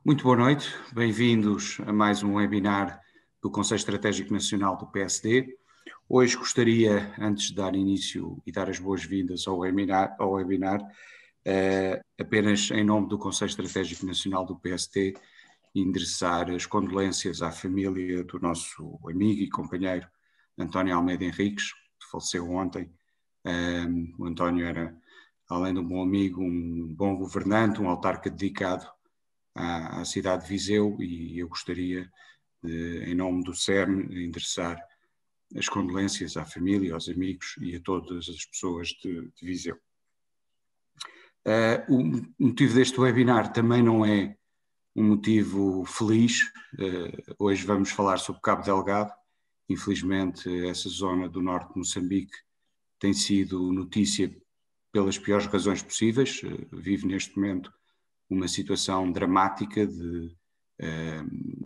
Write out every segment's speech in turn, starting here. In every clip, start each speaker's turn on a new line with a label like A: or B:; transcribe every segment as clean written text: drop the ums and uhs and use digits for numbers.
A: Muito boa noite, bem-vindos a mais um webinar do Conselho Estratégico Nacional do PSD. Hoje gostaria, antes de dar início e dar as boas-vindas ao webinar, apenas em nome do Conselho Estratégico Nacional do PSD, endereçar as condolências à família do nosso amigo e companheiro António Almeida Henriques, que faleceu ontem. O António era, além de um bom amigo, um bom governante, um autarca dedicado à cidade de Viseu, e eu gostaria, em nome do CERN, de endereçar as condolências à família, aos amigos e a todas as pessoas de Viseu. O motivo deste webinar também não é um motivo feliz. Hoje vamos falar sobre Cabo Delgado. Infelizmente, essa zona do norte de Moçambique tem sido notícia pelas piores razões possíveis. Vive neste momento uma situação dramática de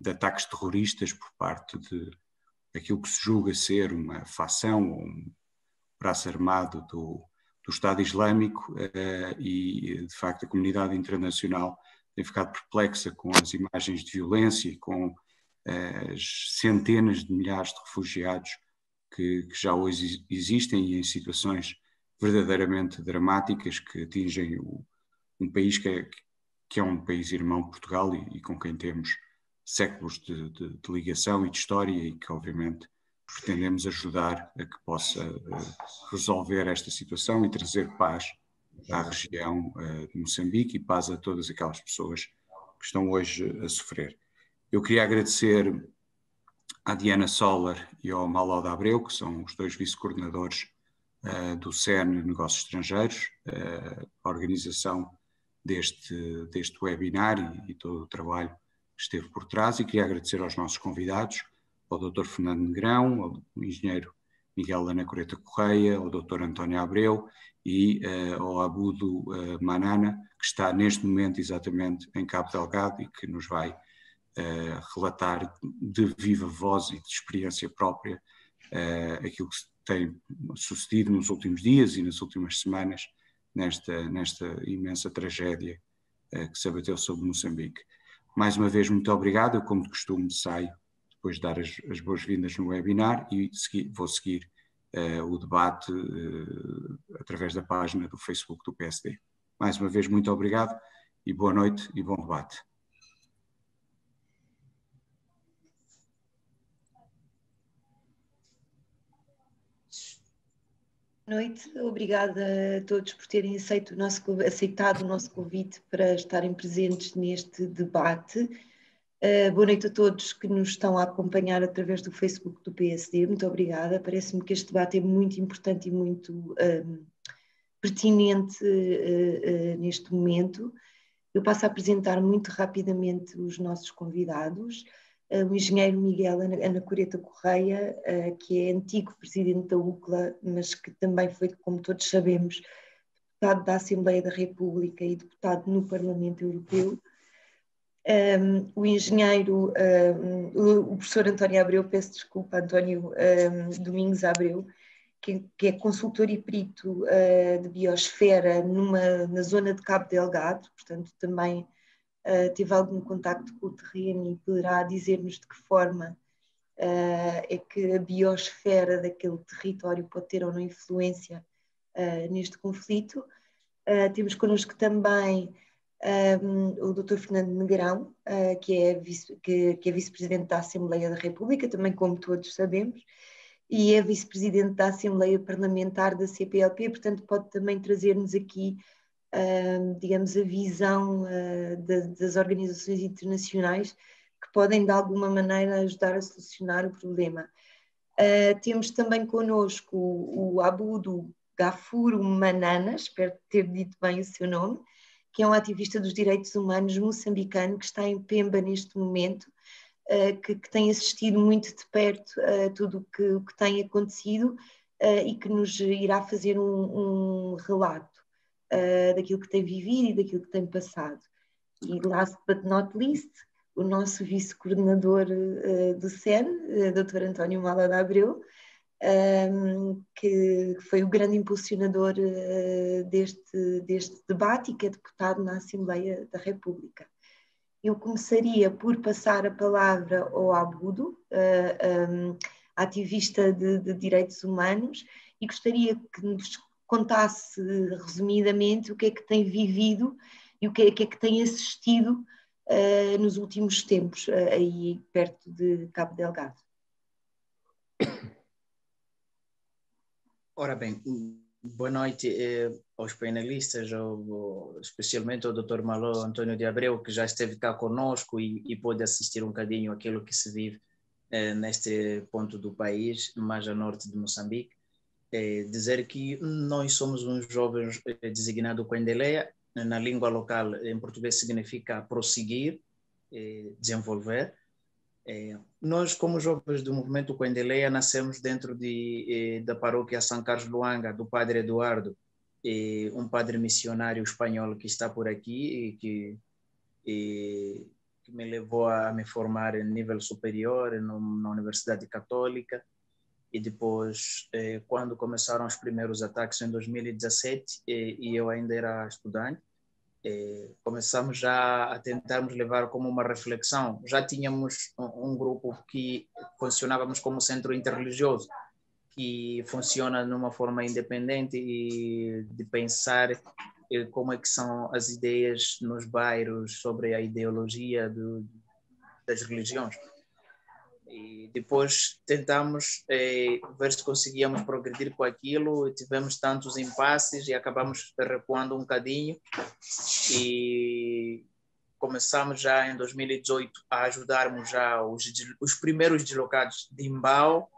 A: ataques terroristas por parte de aquilo que se julga ser uma facção ou um braço armado do Estado Islâmico, e de facto a comunidade internacional tem ficado perplexa com as imagens de violência e com as centenas de milhares de refugiados que já hoje existem e em situações verdadeiramente dramáticas que atingem um país que é um país irmão, Portugal, e com quem temos séculos de ligação e de história, e que obviamente pretendemos ajudar a que possa resolver esta situação e trazer paz à região de Moçambique e paz a todas aquelas pessoas que estão hoje a sofrer. Eu queria agradecer à Diana Soller e ao Malo da Abreu, que são os dois vice-coordenadores do CERN Negócios Estrangeiros, a organização deste webinar e todo o trabalho que esteve por trás, e queria agradecer aos nossos convidados, ao Dr. Fernando Negrão, ao engenheiro Miguel Anacoreta Correia, ao Dr. António Abreu e ao Abudo Manana, que está neste momento exatamente em Cabo Delgado e que nos vai relatar de viva voz e de experiência própria aquilo que tem sucedido nos últimos dias e nas últimas semanas nesta imensa tragédia que se abateu sobre Moçambique. Mais uma vez, muito obrigado. Eu, como de costume, saio depois de dar as boas-vindas no webinar e vou seguir o debate através da página do Facebook do PSD. Mais uma vez, muito obrigado e boa noite e bom debate.
B: Boa noite, obrigada a todos por terem aceitado o nosso convite para estarem presentes neste debate. Boa noite a todos que nos estão a acompanhar através do Facebook do PSD, muito obrigada. Parece-me que este debate é muito importante e muito pertinente neste momento. Eu passo a apresentar muito rapidamente os nossos convidados. O engenheiro Miguel Anacoreta Correia, que é antigo presidente da UCLA, mas que também foi, como todos sabemos, deputado da Assembleia da República e deputado no Parlamento Europeu. O engenheiro, o professor António Abreu, peço desculpa, António Domingos Abreu, que é consultor e perito de biosfera na zona de Cabo Delgado, portanto também teve algum contacto com o terreno e poderá dizer-nos de que forma é que a biosfera daquele território pode ter ou não influência neste conflito. Temos connosco também o Dr. Fernando Negrão, que é vice-presidente da Assembleia da República, também como todos sabemos, e é vice-presidente da Assembleia Parlamentar da CPLP, portanto pode também trazer-nos aqui digamos, a visão das organizações internacionais que podem, de alguma maneira, ajudar a solucionar o problema. Temos também connosco o Abudo Gafuro Manana, espero ter dito bem o seu nome, que é um ativista dos direitos humanos moçambicano que está em Pemba neste momento, que tem assistido muito de perto a tudo o que tem acontecido e que nos irá fazer um relato daquilo que tem vivido e daquilo que tem passado. E last but not least, o nosso vice-coordenador do CERN, Dr. António Malo da Abreu, que foi o grande impulsionador deste debate e que é deputado na Assembleia da República. Eu começaria por passar a palavra ao Abudo, ativista de direitos humanos, e gostaria que nos contasse resumidamente o que é que tem vivido e o que é que tem assistido nos últimos tempos, aí perto de Cabo Delgado.
C: Ora bem, boa noite aos painelistas, especialmente ao Dr. Malo Antônio de Abreu, que já esteve cá conosco e pôde assistir um bocadinho àquilo que se vive neste ponto do país, mais a norte de Moçambique. Dizer que nós somos uns jovens designados Coendeleia, na língua local, em português, significa prosseguir, desenvolver. Nós, como jovens do movimento Coendeleia, nascemos dentro da paróquia São Carlos Luanga, do padre Eduardo, um padre missionário espanhol que está por aqui e que me levou a me formar em nível superior na Universidade Católica. E depois, quando começaram os primeiros ataques em 2017, e eu ainda era estudante, começamos já a tentarmos levar como uma reflexão. Já tínhamos um grupo que funcionávamos como centro interreligioso, que funciona de uma forma independente e de pensar como é que são as ideias nos bairros sobre a ideologia das religiões. E depois tentamos ver se conseguíamos progredir com aquilo, tivemos tantos impasses e acabamos recuando um bocadinho e começamos já em 2018 a ajudarmos já os primeiros deslocados de Imbau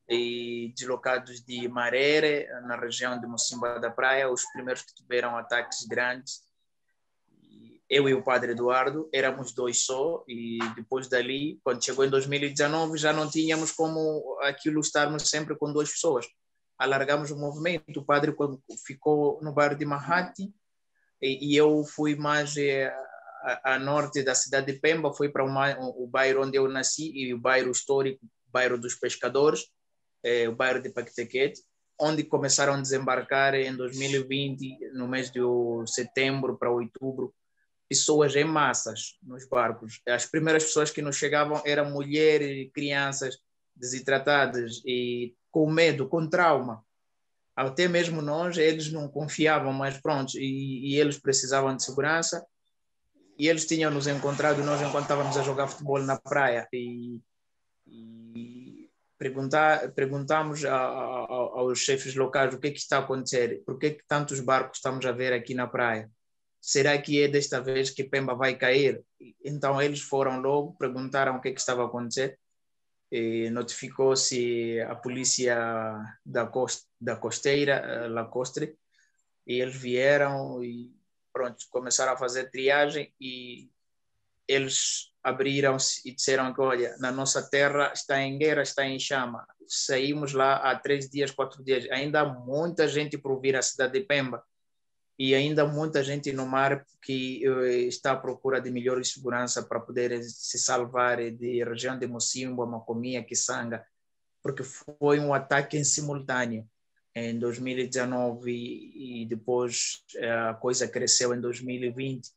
C: e deslocados de Marere, na região de Mocimboa da Praia, os primeiros que tiveram ataques grandes. Eu e o padre Eduardo éramos dois só, e depois dali, quando chegou em 2019, já não tínhamos como aquilo estarmos sempre com duas pessoas. Alargamos o movimento, o padre ficou no bairro de Mahati e eu fui mais a norte da cidade de Pemba, fui para o bairro onde eu nasci e o bairro histórico, o bairro dos pescadores, o bairro de Paquitequete, onde começaram a desembarcar em 2020, no mês de setembro para outubro, pessoas em massas nos barcos. As primeiras pessoas que nos chegavam eram mulheres e crianças desidratadas e com medo, com trauma. Até mesmo nós, eles não confiavam, mas pronto, e eles precisavam de segurança. E eles tinham nos encontrado, nós enquanto estávamos a jogar futebol na praia, e perguntamos aos chefes locais o que está a acontecer, por que tantos barcos estamos a ver aqui na praia. Será que é desta vez que Pemba vai cair? Então eles foram logo, perguntaram o que estava a acontecer, e notificou-se a polícia da costeira, Lacostre, e eles vieram e pronto, começaram a fazer triagem e eles abriram-se e disseram que, olha, na nossa terra está em guerra, está em chama. Saímos lá há 3 dias, 4 dias, ainda há muita gente por vir à cidade de Pemba. E ainda muita gente no mar que está à procura de melhor segurança para poder se salvar da região de Mocimboa, Macomia, Kisanga, porque foi um ataque em simultâneo em 2019 e depois a coisa cresceu em 2020.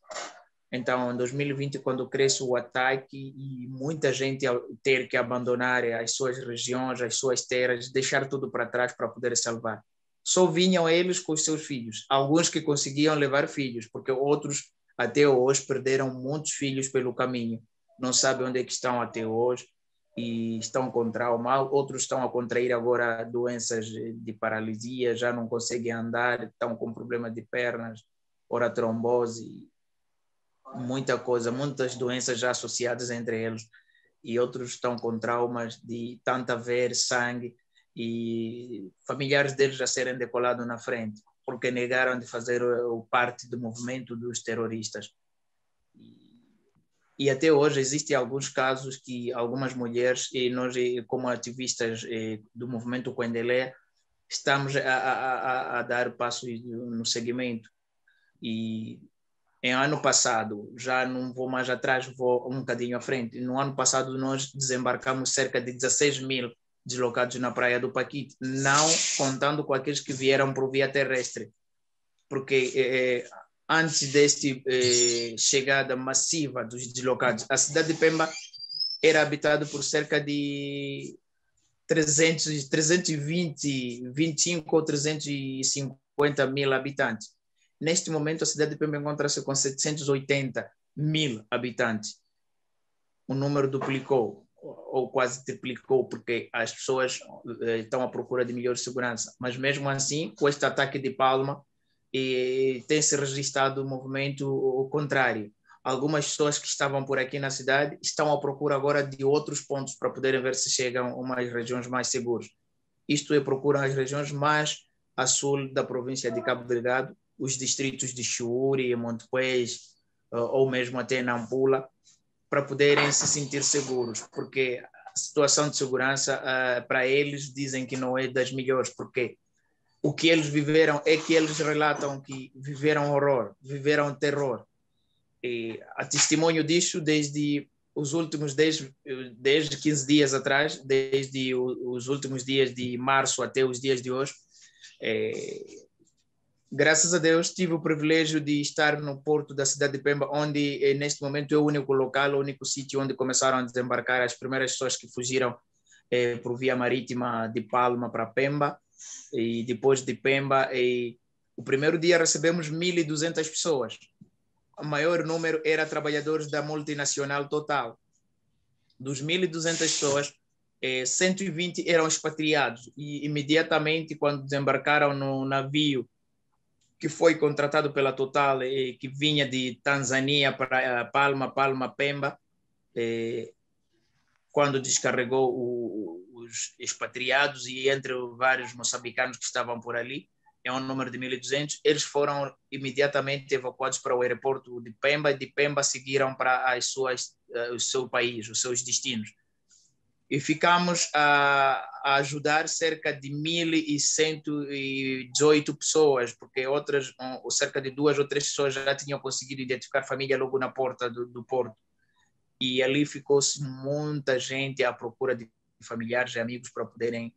C: Então, em 2020, quando cresce o ataque e muita gente ter que abandonar as suas regiões, as suas terras, deixar tudo para trás para poder salvar. Só vinham eles com os seus filhos. Alguns que conseguiam levar filhos, porque outros até hoje perderam muitos filhos pelo caminho. Não sabem onde é que estão até hoje e estão com trauma. Outros estão a contrair agora doenças de paralisia, já não conseguem andar, estão com problema de pernas, ora trombose, muita coisa, muitas doenças já associadas entre eles. E outros estão com traumas de tanto ver sangue, e familiares deles já serem decolados na frente, porque negaram de fazer parte do movimento dos terroristas. E até hoje existem alguns casos que algumas mulheres, e nós como ativistas do movimento Coendeleia, estamos a dar passos no segmento. E em ano passado, já não vou mais atrás, vou um bocadinho à frente, no ano passado nós desembarcamos cerca de 16 mil deslocados na praia do Paquite, não contando com aqueles que vieram por via terrestre, porque antes desta chegada massiva dos deslocados, a cidade de Pemba era habitada por cerca de 25 ou 350 mil habitantes. Neste momento, a cidade de Pemba encontra-se com 780 mil habitantes. O número duplicou, ou quase triplicou, porque as pessoas estão à procura de melhor segurança. Mas mesmo assim, com este ataque de Palma, tem-se registrado um movimento contrário. Algumas pessoas que estavam por aqui na cidade estão à procura agora de outros pontos para poderem ver se chegam a umas regiões mais seguras. Isto é, procuram as regiões mais a sul da província de Cabo Delgado, os distritos de Chiuri, Montepuez, ou mesmo até Nampula, para poderem se sentir seguros, porque a situação de segurança para eles dizem que não é das melhores, porque o que eles viveram é que eles relatam que viveram horror, viveram terror. E a testemunho disso desde os últimos 10, 15 dias atrás, desde os últimos dias de março até os dias de hoje. Graças a Deus tive o privilégio de estar no porto da cidade de Pemba, onde neste momento é o único local, o único sítio onde começaram a desembarcar as primeiras pessoas que fugiram por via marítima de Palma para Pemba. E depois de Pemba, o primeiro dia recebemos 1.200 pessoas. O maior número era trabalhadores da multinacional Total. Dos 1.200 pessoas, 120 eram expatriados. E imediatamente, quando desembarcaram no navio que foi contratado pela Total, que vinha de Tanzânia para Palma, Pemba, quando descarregou os expatriados e entre vários moçambicanos que estavam por ali, é um número de 1.200, eles foram imediatamente evacuados para o aeroporto de Pemba e de Pemba seguiram para o seu país, os seus destinos. E ficamos a ajudar cerca de 1.118 pessoas, porque outras, cerca de 2 ou 3 pessoas já tinham conseguido identificar a família logo na porta do porto. E ali ficou-se muita gente à procura de familiares e amigos para poderem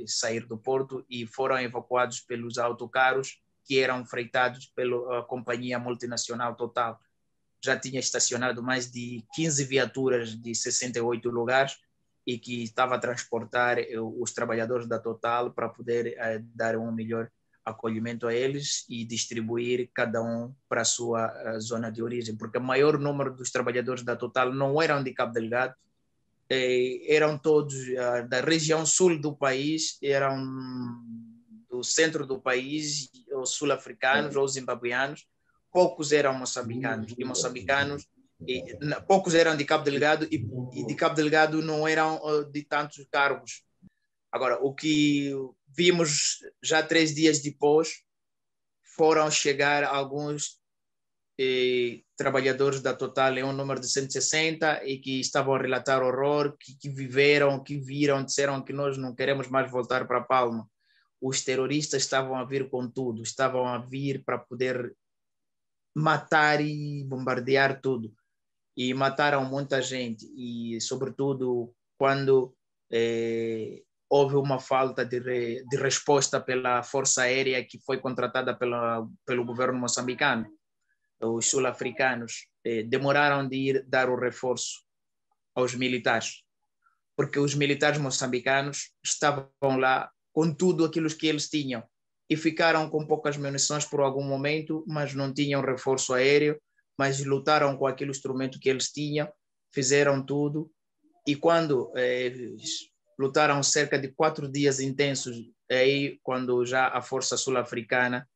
C: sair do porto e foram evacuados pelos autocarros que eram freitados pela companhia multinacional Total. Já tinha estacionado mais de 15 viaturas de 68 lugares e que estava a transportar os trabalhadores da Total para poder dar um melhor acolhimento a eles e distribuir cada um para a sua zona de origem, porque o maior número dos trabalhadores da Total não eram de Cabo Delgado, eram todos da região sul do país, eram do centro do país, ou sul-africanos ou zimbabuianos, poucos eram moçambicanos, poucos eram de Cabo Delgado e de Cabo Delgado não eram de tantos cargos. Agora, o que vimos já 3 dias depois, foram chegar alguns trabalhadores da Total, um número de 160, e que estavam a relatar horror, que viveram, que viram, disseram que nós não queremos mais voltar para Palma. Os terroristas estavam a vir com tudo, estavam a vir para poder matar e bombardear tudo. E mataram muita gente, e sobretudo quando houve uma falta de resposta pela Força Aérea que foi contratada pelo governo moçambicano. Os sul-africanos demoraram de ir dar o reforço aos militares, porque os militares moçambicanos estavam lá com tudo aquilo que eles tinham e ficaram com poucas munições por algum momento, mas não tinham reforço aéreo, mas lutaram com aquele instrumento que eles tinham, fizeram tudo, e quando lutaram cerca de 4 dias intensos, aí quando já a força sul-africana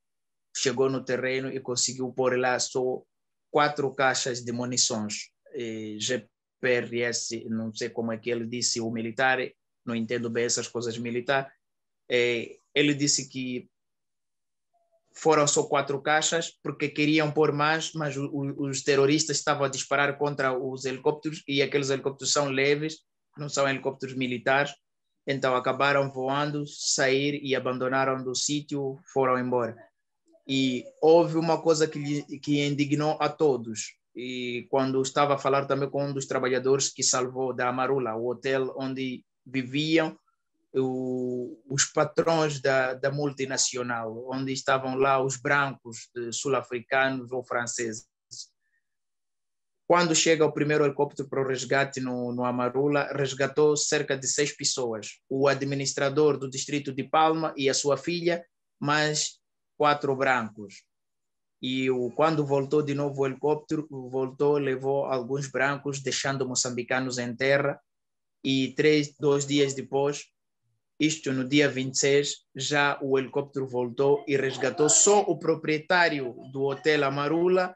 C: chegou no terreno e conseguiu pôr lá só 4 caixas de munições, GPRS, não sei como é que ele disse, o militar, não entendo bem essas coisas militares, ele disse que foram só 4 caixas porque queriam pôr mais, mas os terroristas estavam a disparar contra os helicópteros e aqueles helicópteros são leves, não são helicópteros militares, então acabaram voando, sair e abandonaram do sítio, foram embora. E houve uma coisa que indignou a todos, e quando estava a falar também com um dos trabalhadores que salvou da Amarula, o hotel onde viviam, os patrões da multinacional, onde estavam lá os brancos sul-africanos ou franceses. Quando chega o primeiro helicóptero para o resgate no Amarula, resgatou cerca de 6 pessoas. O administrador do distrito de Palma e a sua filha, mais 4 brancos. E quando voltou de novo o helicóptero, levou alguns brancos, deixando moçambicanos em terra. E 2 dias depois, isto no dia 26, já o helicóptero voltou e resgatou só o proprietário do Hotel Amarula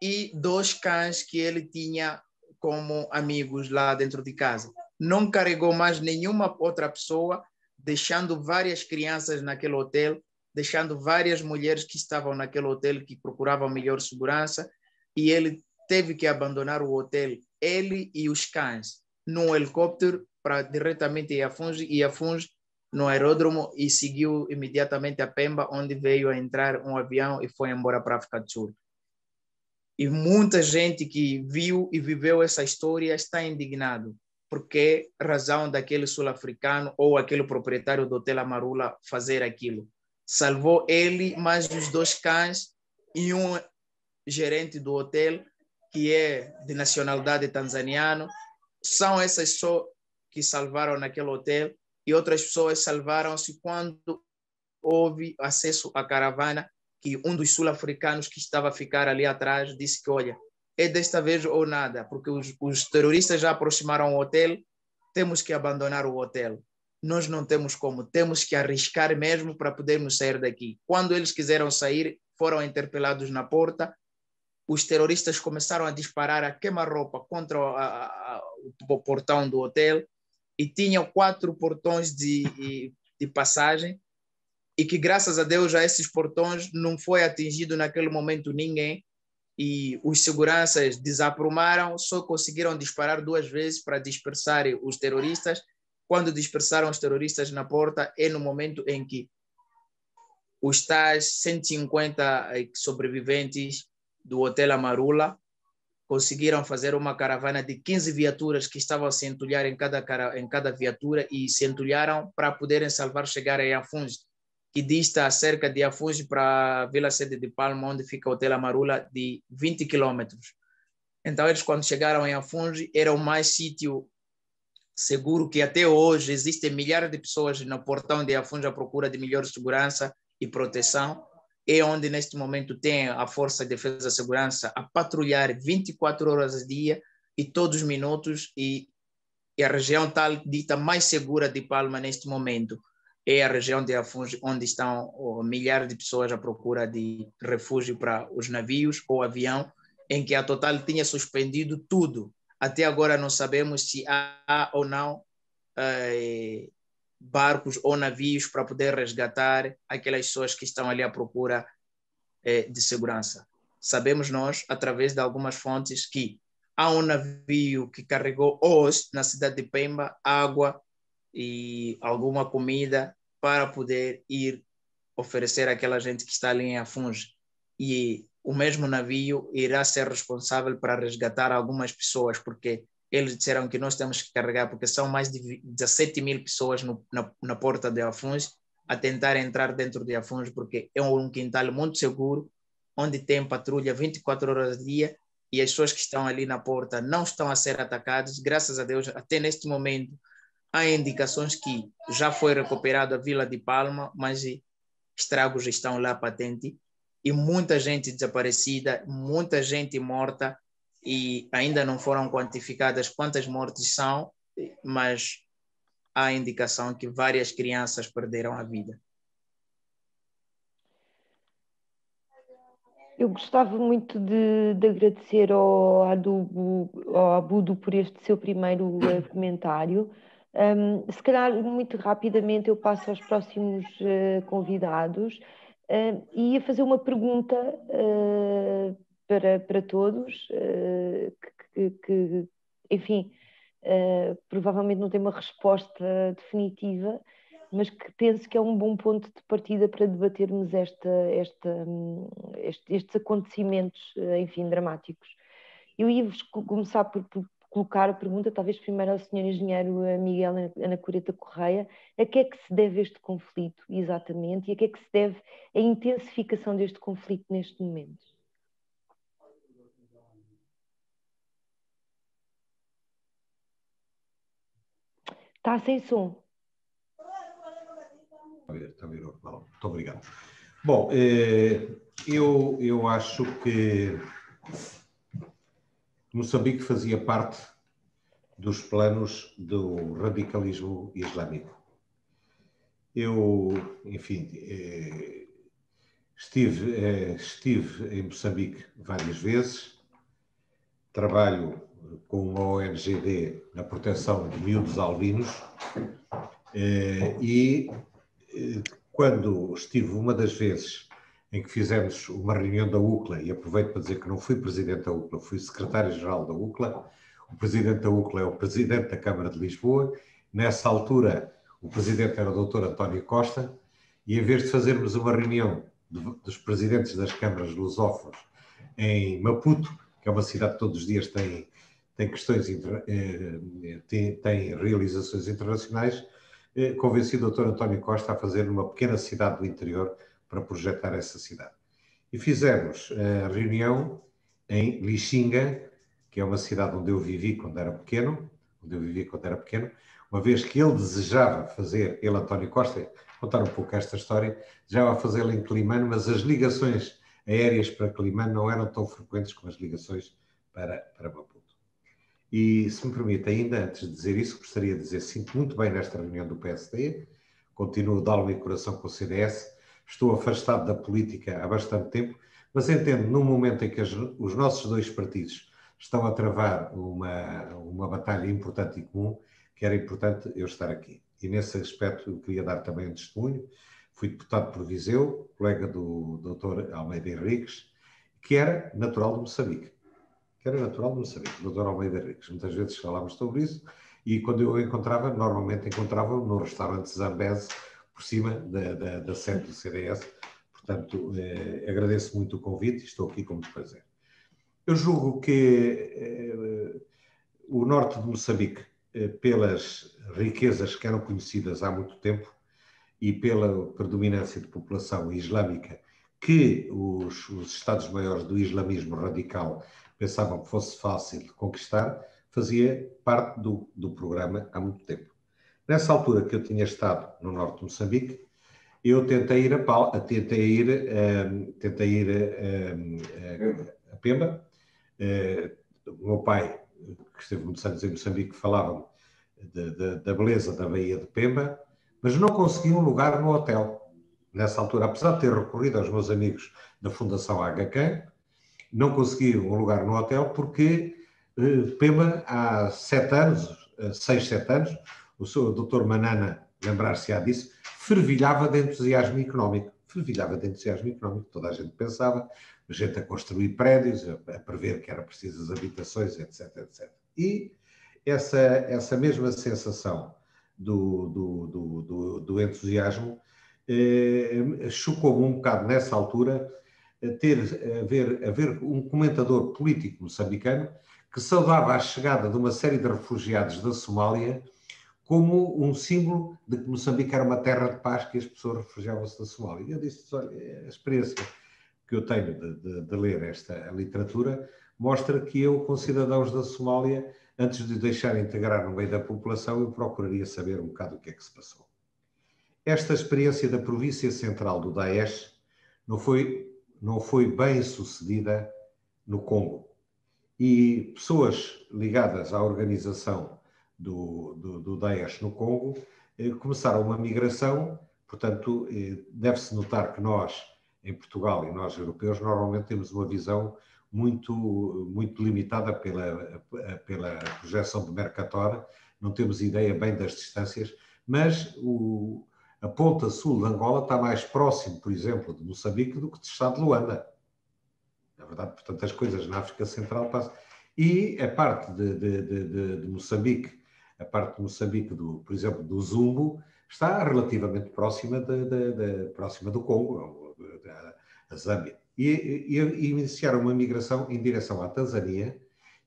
C: e 2 cães que ele tinha como amigos lá dentro de casa. Não carregou mais nenhuma outra pessoa, deixando várias crianças naquele hotel, deixando várias mulheres que estavam naquele hotel que procuravam melhor segurança, e ele teve que abandonar o hotel, ele e os cães, num helicóptero para diretamente ir a Fungi no aeródromo, e seguiu imediatamente a Pemba, onde veio a entrar um avião e foi embora para a África do Sul. E muita gente que viu e viveu essa história está indignado, porque razão daquele sul-africano ou aquele proprietário do Hotel Amarula fazer aquilo. Salvou ele, mais os 2 cães e um gerente do hotel, que é de nacionalidade tanzaniana. São essas só que salvaram naquele hotel, e outras pessoas salvaram-se quando houve acesso à caravana, que um dos sul-africanos que estava a ficar ali atrás disse que, olha, é desta vez ou nada, porque os terroristas já aproximaram o hotel, temos que abandonar o hotel. Nós não temos como, temos que arriscar mesmo para podermos sair daqui. Quando eles quiseram sair, foram interpelados na porta, os terroristas começaram a disparar a queima-roupa contra o portão do hotel, e tinham 4 portões de passagem, e que graças a Deus a esses portões não foi atingido naquele momento ninguém, e os seguranças desaprumaram, só conseguiram disparar 2 vezes para dispersar os terroristas. Quando dispersaram os terroristas na porta, é no momento em que os tais 150 sobreviventes do Hotel Amarula conseguiram fazer uma caravana de 15 viaturas que estavam a se entulhar em cada viatura, e se entulharam para poderem chegarem a Fungi, que dista cerca de Afungi para a Vila Sede de Palma, onde fica o Hotel Amarula, de 20 quilômetros. Então, eles, quando chegaram em Afungi, era o mais sítio seguro, que até hoje existem milhares de pessoas no portão de Afungi à procura de melhor segurança e proteção. É onde, neste momento, tem a Força de Defesa e Segurança a patrulhar 24 horas a dia e todos os minutos, e a região tal dita mais segura de Palma neste momento é a região de Afungi, onde estão milhares de pessoas à procura de refúgio para os navios ou avião, em que a Total tinha suspendido tudo. Até agora não sabemos se há ou não barcos ou navios para poder resgatar aquelas pessoas que estão ali à procura de segurança. Sabemos nós, através de algumas fontes, que há um navio que carregou hoje na cidade de Pemba água e alguma comida para poder ir oferecer àquela gente que está ali em Afungi. E o mesmo navio irá ser responsável para resgatar algumas pessoas, porque eles disseram que nós temos que carregar, porque são mais de 17 mil pessoas na porta de Afungi a tentar entrar dentro de Afungi, porque é um quintal muito seguro, onde tem patrulha 24 horas ao dia, e as pessoas que estão ali na porta não estão a ser atacadas. Graças a Deus, até neste momento, há indicações que já foi recuperada a Vila de Palma, mas estragos estão lá patentes, e muita gente desaparecida, muita gente morta, e ainda não foram quantificadas quantas mortes são, mas há indicação que várias crianças perderam a vida.
B: Eu gostava muito de agradecer ao Abudo por este seu primeiro comentário. Se calhar, muito rapidamente, eu passo aos próximos convidados. E ia fazer uma pergunta para todos, que enfim, provavelmente não tem uma resposta definitiva, mas que penso que é um bom ponto de partida para debatermos estes acontecimentos, enfim, dramáticos. Eu ia começar por colocar a pergunta, talvez primeiro ao Sr. Engenheiro Miguel Anacoreta Correia, a que é que se deve este conflito exatamente e a que é que se deve a intensificação deste conflito neste momento? Está sem som.
D: Muito obrigado. Bom, eu acho que Moçambique fazia parte dos planos do radicalismo islâmico. Eu, enfim, estive em Moçambique várias vezes, trabalho com uma ONGD na proteção de miúdos albinos e quando estive uma das vezes em que fizemos uma reunião da UCLA, e aproveito para dizer que não fui presidente da UCLA, fui secretário-geral da UCLA, o presidente da UCLA é o presidente da Câmara de Lisboa, nessa altura o presidente era o Dr. António Costa, e em vez de fazermos uma reunião dos presidentes das câmaras lusófonas em Maputo, que é uma cidade que todos os dias tem questões, tem realizações internacionais, convenci o Dr. António Costa a fazer numa pequena cidade do interior para projetar essa cidade. E fizemos a reunião em Lixinga, que é uma cidade onde eu vivi quando era pequeno, uma vez que ele desejava fazer, ele, António Costa, contar um pouco esta história, desejava fazê-la em Quelimane, mas as ligações aéreas para Quelimane não eram tão frequentes como as ligações para Maputo. E, se me permite ainda, antes de dizer isso, gostaria de dizer, sinto muito bem nesta reunião do PSD, continuo de alma e coração com o CDS, estou afastado da política há bastante tempo, mas entendo, num momento em que os nossos dois partidos estão a travar uma batalha importante e comum, que era importante eu estar aqui. E nesse aspecto eu queria dar também um testemunho. Fui deputado por Viseu, colega do Dr. Almeida Henriques, que era natural de Moçambique. Dr. Almeida Henriques. Muitas vezes falámos sobre isso e quando eu o encontrava, normalmente encontrava-o no restaurante Zambeze, por cima da sede do CDS. Portanto, agradeço muito o convite e estou aqui com muito prazer. Eu julgo que o norte de Moçambique, pelas riquezas que eram conhecidas há muito tempo e pela predominância de população islâmica que os Estados-maiores do islamismo radical pensavam que fosse fácil de conquistar, fazia parte do programa há muito tempo. Nessa altura que eu tinha estado no norte de Moçambique, eu tentei ir a Pemba. O meu pai, que esteve muitos anos em Moçambique, falava da beleza da Baía de Pemba, mas não consegui um lugar no hotel. Nessa altura, apesar de ter recorrido aos meus amigos da Fundação HK, não consegui um lugar no hotel porque Pemba, há 7 anos, 6, 7 anos, o Sr. Dr. Manana, lembrar-se-á disso, fervilhava de entusiasmo económico. Toda a gente pensava, a gente a construir prédios, a prever que era preciso as habitações, etc, etc. E essa mesma sensação do entusiasmo chocou-me um bocado nessa altura haver um comentador político moçambicano que saudava a chegada de uma série de refugiados da Somália como um símbolo de que Moçambique era uma terra de paz, que as pessoas refugiavam-se da Somália. E eu disse, olha, a experiência que eu tenho de ler esta literatura mostra que eu, com cidadãos da Somália, antes de deixar integrar no meio da população, eu procuraria saber um bocado o que é que se passou. Esta experiência da província central do Daesh não foi bem sucedida no Congo. E pessoas ligadas à organização do Daesh no Congo começaram uma migração. Portanto, deve-se notar que nós, em Portugal e nós europeus, normalmente temos uma visão muito limitada pela projeção de Mercator, não temos ideia bem das distâncias, mas a ponta sul de Angola está mais próximo, por exemplo, de Moçambique do que do estado de Luanda. Na verdade, portanto, as coisas na África Central passam. E a parte de Moçambique, por exemplo, do Zumbo, está relativamente próxima do Congo, da Zâmbia. E iniciaram uma migração em direção à Tanzânia,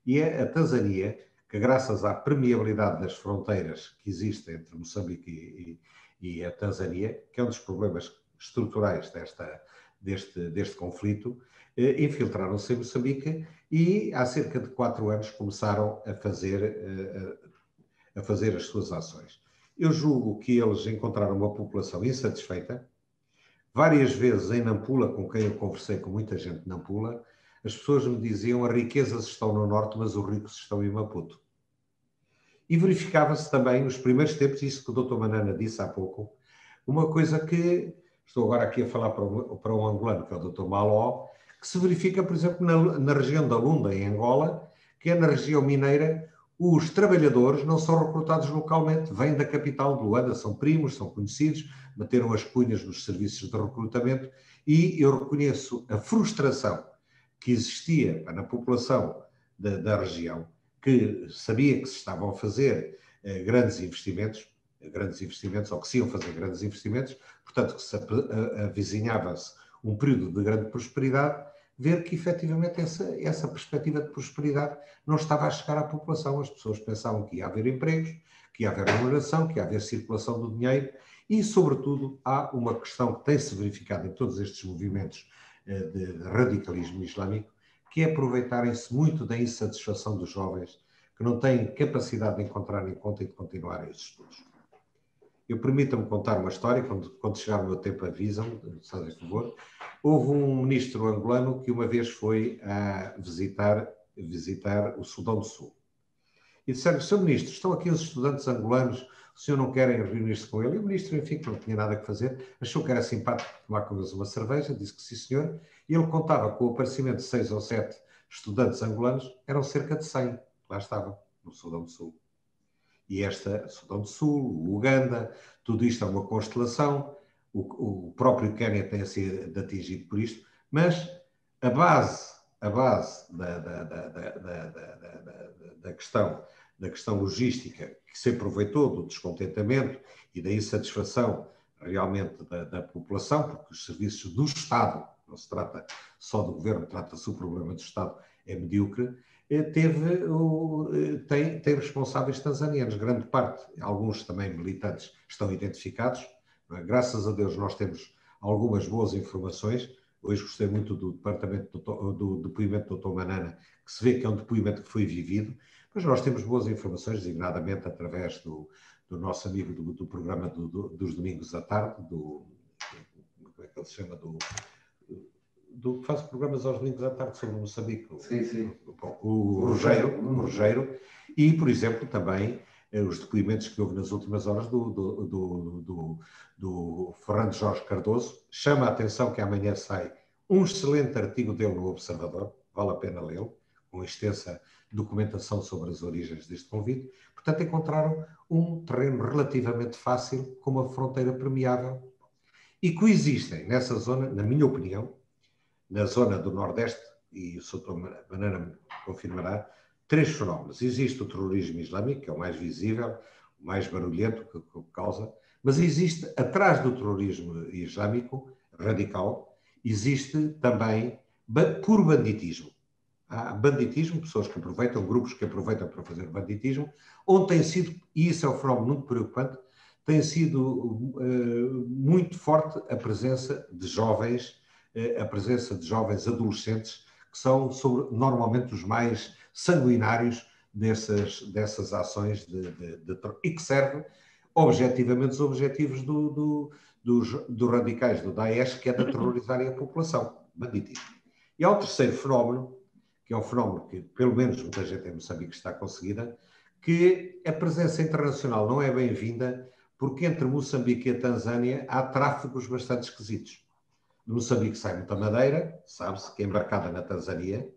D: e é a Tanzânia que graças à permeabilidade das fronteiras que existem entre Moçambique e a Tanzânia, que é um dos problemas estruturais deste conflito, infiltraram-se em Moçambique e há cerca de 4 anos começaram a fazer as suas ações. Eu julgo que eles encontraram uma população insatisfeita. Várias vezes em Nampula, com quem eu conversei com muita gente de Nampula, as pessoas me diziam as riquezas estão no norte, mas os ricos estão em Maputo. E verificava-se também nos primeiros tempos, isso que o Dr. Manana disse há pouco, uma coisa que estou agora aqui a falar para um angolano, que é o Dr. Maló, que se verifica, por exemplo, na região da Lunda, em Angola, que é na região mineira, os trabalhadores não são recrutados localmente, vêm da capital de Luanda, são primos, são conhecidos, bateram as cunhas nos serviços de recrutamento, e eu reconheço a frustração que existia na população da região, que sabia que se estavam a fazer grandes investimentos, ou que se iam fazer grandes investimentos, portanto que se avizinhava-se um período de grande prosperidade, ver que efetivamente essa perspectiva de prosperidade não estava a chegar à população. As pessoas pensavam que ia haver empregos, que ia haver remuneração, que ia haver circulação do dinheiro e, sobretudo, há uma questão que tem-se verificado em todos estes movimentos de radicalismo islâmico, que é aproveitarem-se muito da insatisfação dos jovens que não têm capacidade de encontrar em conta e de continuarem os estudos. Eu permita-me contar uma história, quando chegar o meu tempo avisam-me, se fazem favor. Houve um ministro angolano que uma vez foi a visitar o Sudão do Sul. E disseram, Sr. Ministro, estão aqui os estudantes angolanos, o senhor não querem reunir-se com ele? E o ministro, enfim, que não tinha nada a fazer, achou que era simpático tomar com eles uma cerveja, disse que sim, senhor, e ele contava com o aparecimento de 6 ou 7 estudantes angolanos, eram cerca de 100, lá estavam, no Sudão do Sul. E Sudão do Sul, o Uganda, tudo isto é uma constelação, o próprio Quênia tem sido atingido por isto, mas a base da questão logística, que se aproveitou do descontentamento e da insatisfação realmente da população, porque os serviços do Estado, não se trata só do governo, trata-se do problema do Estado, é medíocre, tem responsáveis tanzanianos, grande parte, alguns também militantes estão identificados. Graças a Deus nós temos algumas boas informações. Hoje gostei muito do depoimento do Dr. Manana, que se vê que é um depoimento que foi vivido, mas nós temos boas informações, designadamente através do nosso amigo do programa dos domingos à tarde, como é que ele se chama, do que faz programas aos domingos à tarde sobre Moçambique.
E: Sim.
D: O Rogério, e, por exemplo, também os depoimentos que houve nas últimas horas do Fernando Jorge Cardoso. Chama a atenção que amanhã sai um excelente artigo dele no Observador, vale a pena lê-lo, com extensa documentação sobre as origens deste convite. Portanto, encontraram um terreno relativamente fácil, com uma fronteira permeável, e coexistem nessa zona, na minha opinião, na zona do Nordeste, e o Dr. Manana me confirmará, 3 fenómenos. Existe o terrorismo islâmico, que é o mais visível, o mais barulhento que causa, mas existe, atrás do terrorismo islâmico radical, existe também puro banditismo. Há banditismo, pessoas que aproveitam, grupos que aproveitam para fazer banditismo, onde tem sido, e isso é um fenómeno muito preocupante, tem sido muito forte a presença de jovens adolescentes, que são normalmente os mais sanguinários dessas ações e que servem objetivamente os objetivos dos radicais do Daesh, que é de aterrorizarem a população, banditismo. E há um terceiro fenómeno, que é um fenómeno que, pelo menos, muita gente em Moçambique está conseguida, que a presença internacional não é bem-vinda, porque entre Moçambique e a Tanzânia há tráfegos bastante esquisitos. De Moçambique sai muita madeira, sabe-se, que é embarcada na Tanzânia.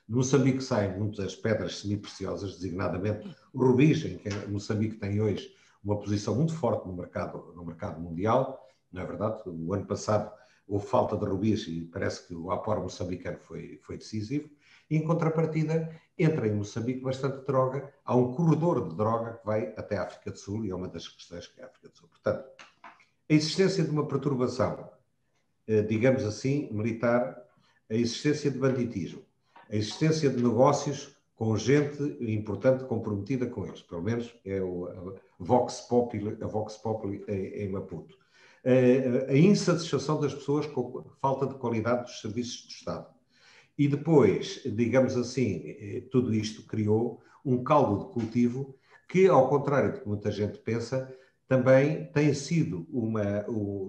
D: De Moçambique saem muitas pedras semipreciosas, designadamente o rubis, em que Moçambique tem hoje uma posição muito forte no mercado mundial. Não é verdade? O ano passado houve falta de rubis e parece que o aporte moçambicano foi decisivo. E, em contrapartida, entra em Moçambique bastante droga. Há um corredor de droga que vai até a África do Sul, e é uma das questões que é a África do Sul. Portanto, a existência de uma perturbação, digamos assim, militar, a existência de banditismo, a existência de negócios com gente importante comprometida com eles. Pelo menos é a Vox Populi em Maputo. A insatisfação das pessoas com a falta de qualidade dos serviços do Estado. E depois, digamos assim, tudo isto criou um caldo de cultivo que, ao contrário do que muita gente pensa, também tem sido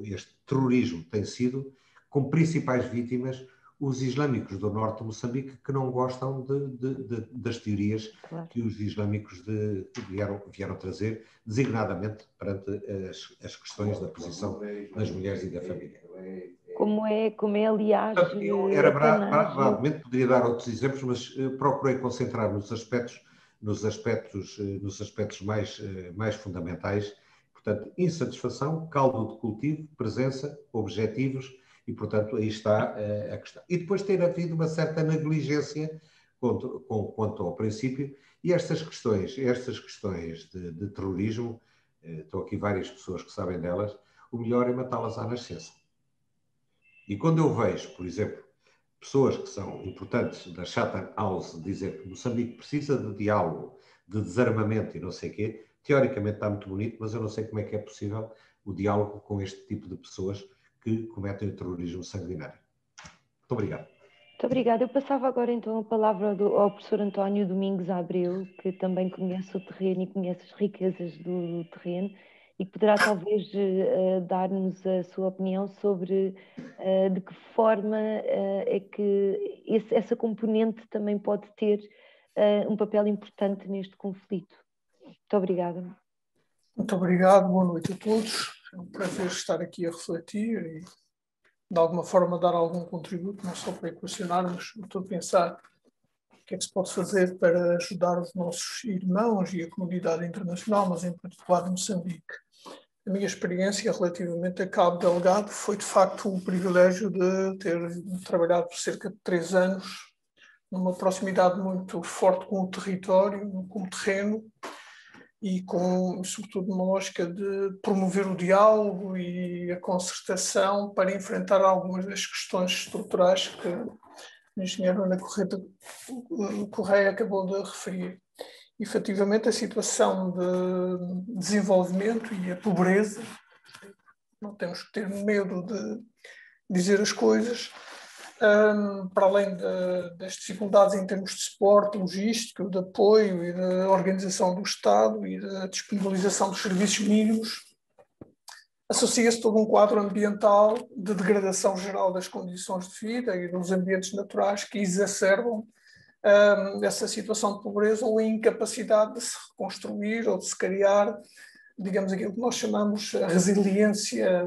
D: este terrorismo tem sido, como principais vítimas, os islâmicos do norte de Moçambique, que não gostam das teorias que os islâmicos vieram trazer, designadamente perante as questões da posição das mulheres e da família.
B: Como é aliás...
D: Portanto, eu provavelmente poderia dar outros exemplos, mas procurei concentrar nos aspectos mais fundamentais. Portanto, insatisfação, caldo de cultivo, presença, objetivos, e, portanto, aí está a questão. E depois ter havido uma certa negligência quanto ao princípio, e estas questões de terrorismo, estão aqui várias pessoas que sabem delas, o melhor é matá-las à nascença. E quando eu vejo, por exemplo, pessoas que são importantes da Chatham House dizer que Moçambique precisa de diálogo, de desarmamento e não sei o quê, teoricamente está muito bonito, mas eu não sei como é que é possível o diálogo com este tipo de pessoas que cometem o terrorismo sanguinário. Muito obrigado.
B: Muito obrigada. Eu passava agora então a palavra ao professor António Domingos Abreu, que também conhece o terreno e conhece as riquezas do terreno e que poderá talvez dar-nos a sua opinião sobre de que forma é que essa componente também pode ter um papel importante neste conflito. Muito obrigada.
E: Muito obrigado, boa noite a todos. É um prazer estar aqui a refletir e, de alguma forma, dar algum contributo, não só para equacionar, mas estou a pensar o que é que se pode fazer para ajudar os nossos irmãos e a comunidade internacional, mas em particular de Moçambique. A minha experiência relativamente a Cabo Delgado foi, de facto, o privilégio de ter trabalhado por cerca de 3 anos numa proximidade muito forte com o território, com o terreno, e sobretudo numa lógica de promover o diálogo e a concertação para enfrentar algumas das questões estruturais que o engenheiro Ana Correia acabou de referir. Efetivamente, a situação de desenvolvimento e a pobreza, não temos que ter medo de dizer as coisas, para além das dificuldades em termos de suporte logístico, de apoio e da organização do Estado e da disponibilização dos serviços mínimos, associa-se todo um quadro ambiental de degradação geral das condições de vida e dos ambientes naturais que exacerbam essa situação de pobreza ou a incapacidade de se reconstruir ou de se criar, digamos, aquilo que nós chamamos a resiliência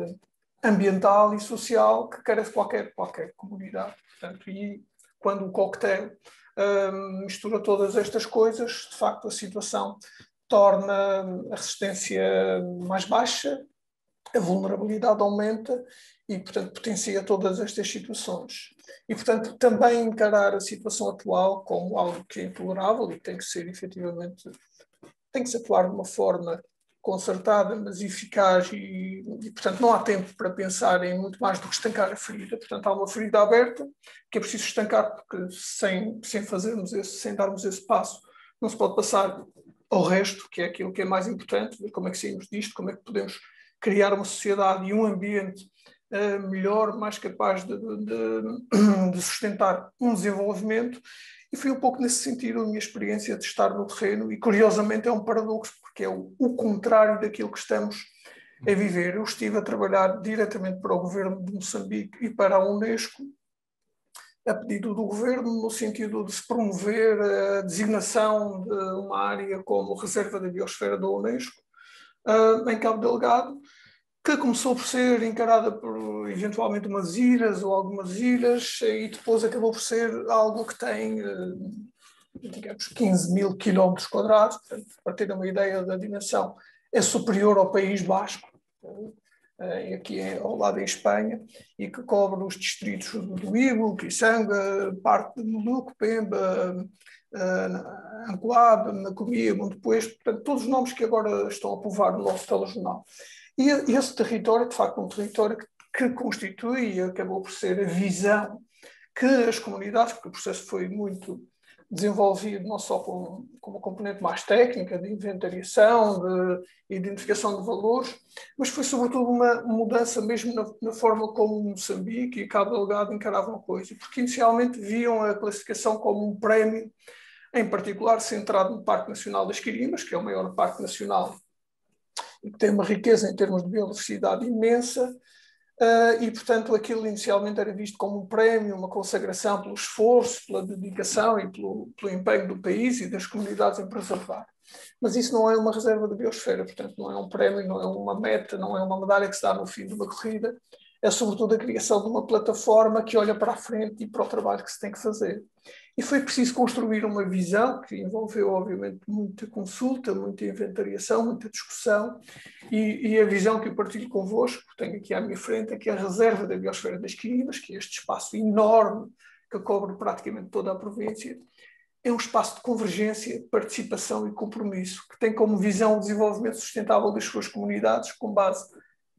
E: ambiental e social que carece de qualquer comunidade. Portanto, e quando o coquetel mistura todas estas coisas, de facto a situação torna a resistência mais baixa, a vulnerabilidade aumenta e, portanto, potencia todas estas situações. E, portanto, também encarar a situação atual como algo que é intolerável e tem que ser, efetivamente, tem que se atuar de uma forma concertada, mas eficaz e, portanto, não há tempo para pensar em muito mais do que estancar a ferida. Portanto, há uma ferida aberta que é preciso estancar, porque sem darmos esse passo, não se pode passar ao resto, que é aquilo que é mais importante, ver como é que saímos disto, como é que podemos criar uma sociedade e um ambiente melhor, mais capaz de sustentar um desenvolvimento. E foi um pouco nesse sentido a minha experiência de estar no terreno, e curiosamente é um paradoxo, porque é o contrário daquilo que estamos a viver. Eu estive a trabalhar diretamente para o governo de Moçambique e para a Unesco, a pedido do governo, no sentido de se promover a designação de uma área como reserva da biosfera da Unesco, em Cabo Delgado, que começou por ser encarada por eventualmente umas ilhas ou algumas ilhas e depois acabou por ser algo que tem, digamos, 15 mil quilómetros quadrados. Portanto, para ter uma ideia da dimensão, é superior ao País Basco, aqui ao lado em Espanha, e que cobre os distritos do Ibo, Quissanga, parte de Moluco, Pemba, Ancoab, Macomia, Montepuez, portanto, todos os nomes que agora estão a povoar o nosso telejornal. E esse território, de facto, é um território que constitui e acabou por ser a visão que as comunidades, porque o processo foi muito desenvolvido não só com uma componente mais técnica, de inventariação, de identificação de valores, mas foi sobretudo uma mudança mesmo na forma como Moçambique e Cabo Delgado encaravam a coisa, porque inicialmente viam a classificação como um prémio, em particular centrado no Parque Nacional das Quirimas, que é o maior parque nacional e que tem uma riqueza em termos de biodiversidade imensa, e, portanto, aquilo inicialmente era visto como um prémio, uma consagração pelo esforço, pela dedicação e pelo empenho do país e das comunidades em preservar. Mas isso não é uma reserva da biosfera, portanto, não é um prémio, não é uma meta, não é uma medalha que se dá no fim de uma corrida, é sobretudo a criação de uma plataforma que olha para a frente e para o trabalho que se tem que fazer. E foi preciso construir uma visão que envolveu, obviamente, muita consulta, muita inventariação, muita discussão, e a visão que eu partilho convosco, tenho aqui à minha frente, é que a reserva da biosfera das Quirimas, que é este espaço enorme que cobre praticamente toda a província, é um espaço de convergência, participação e compromisso, que tem como visão o desenvolvimento sustentável das suas comunidades, com base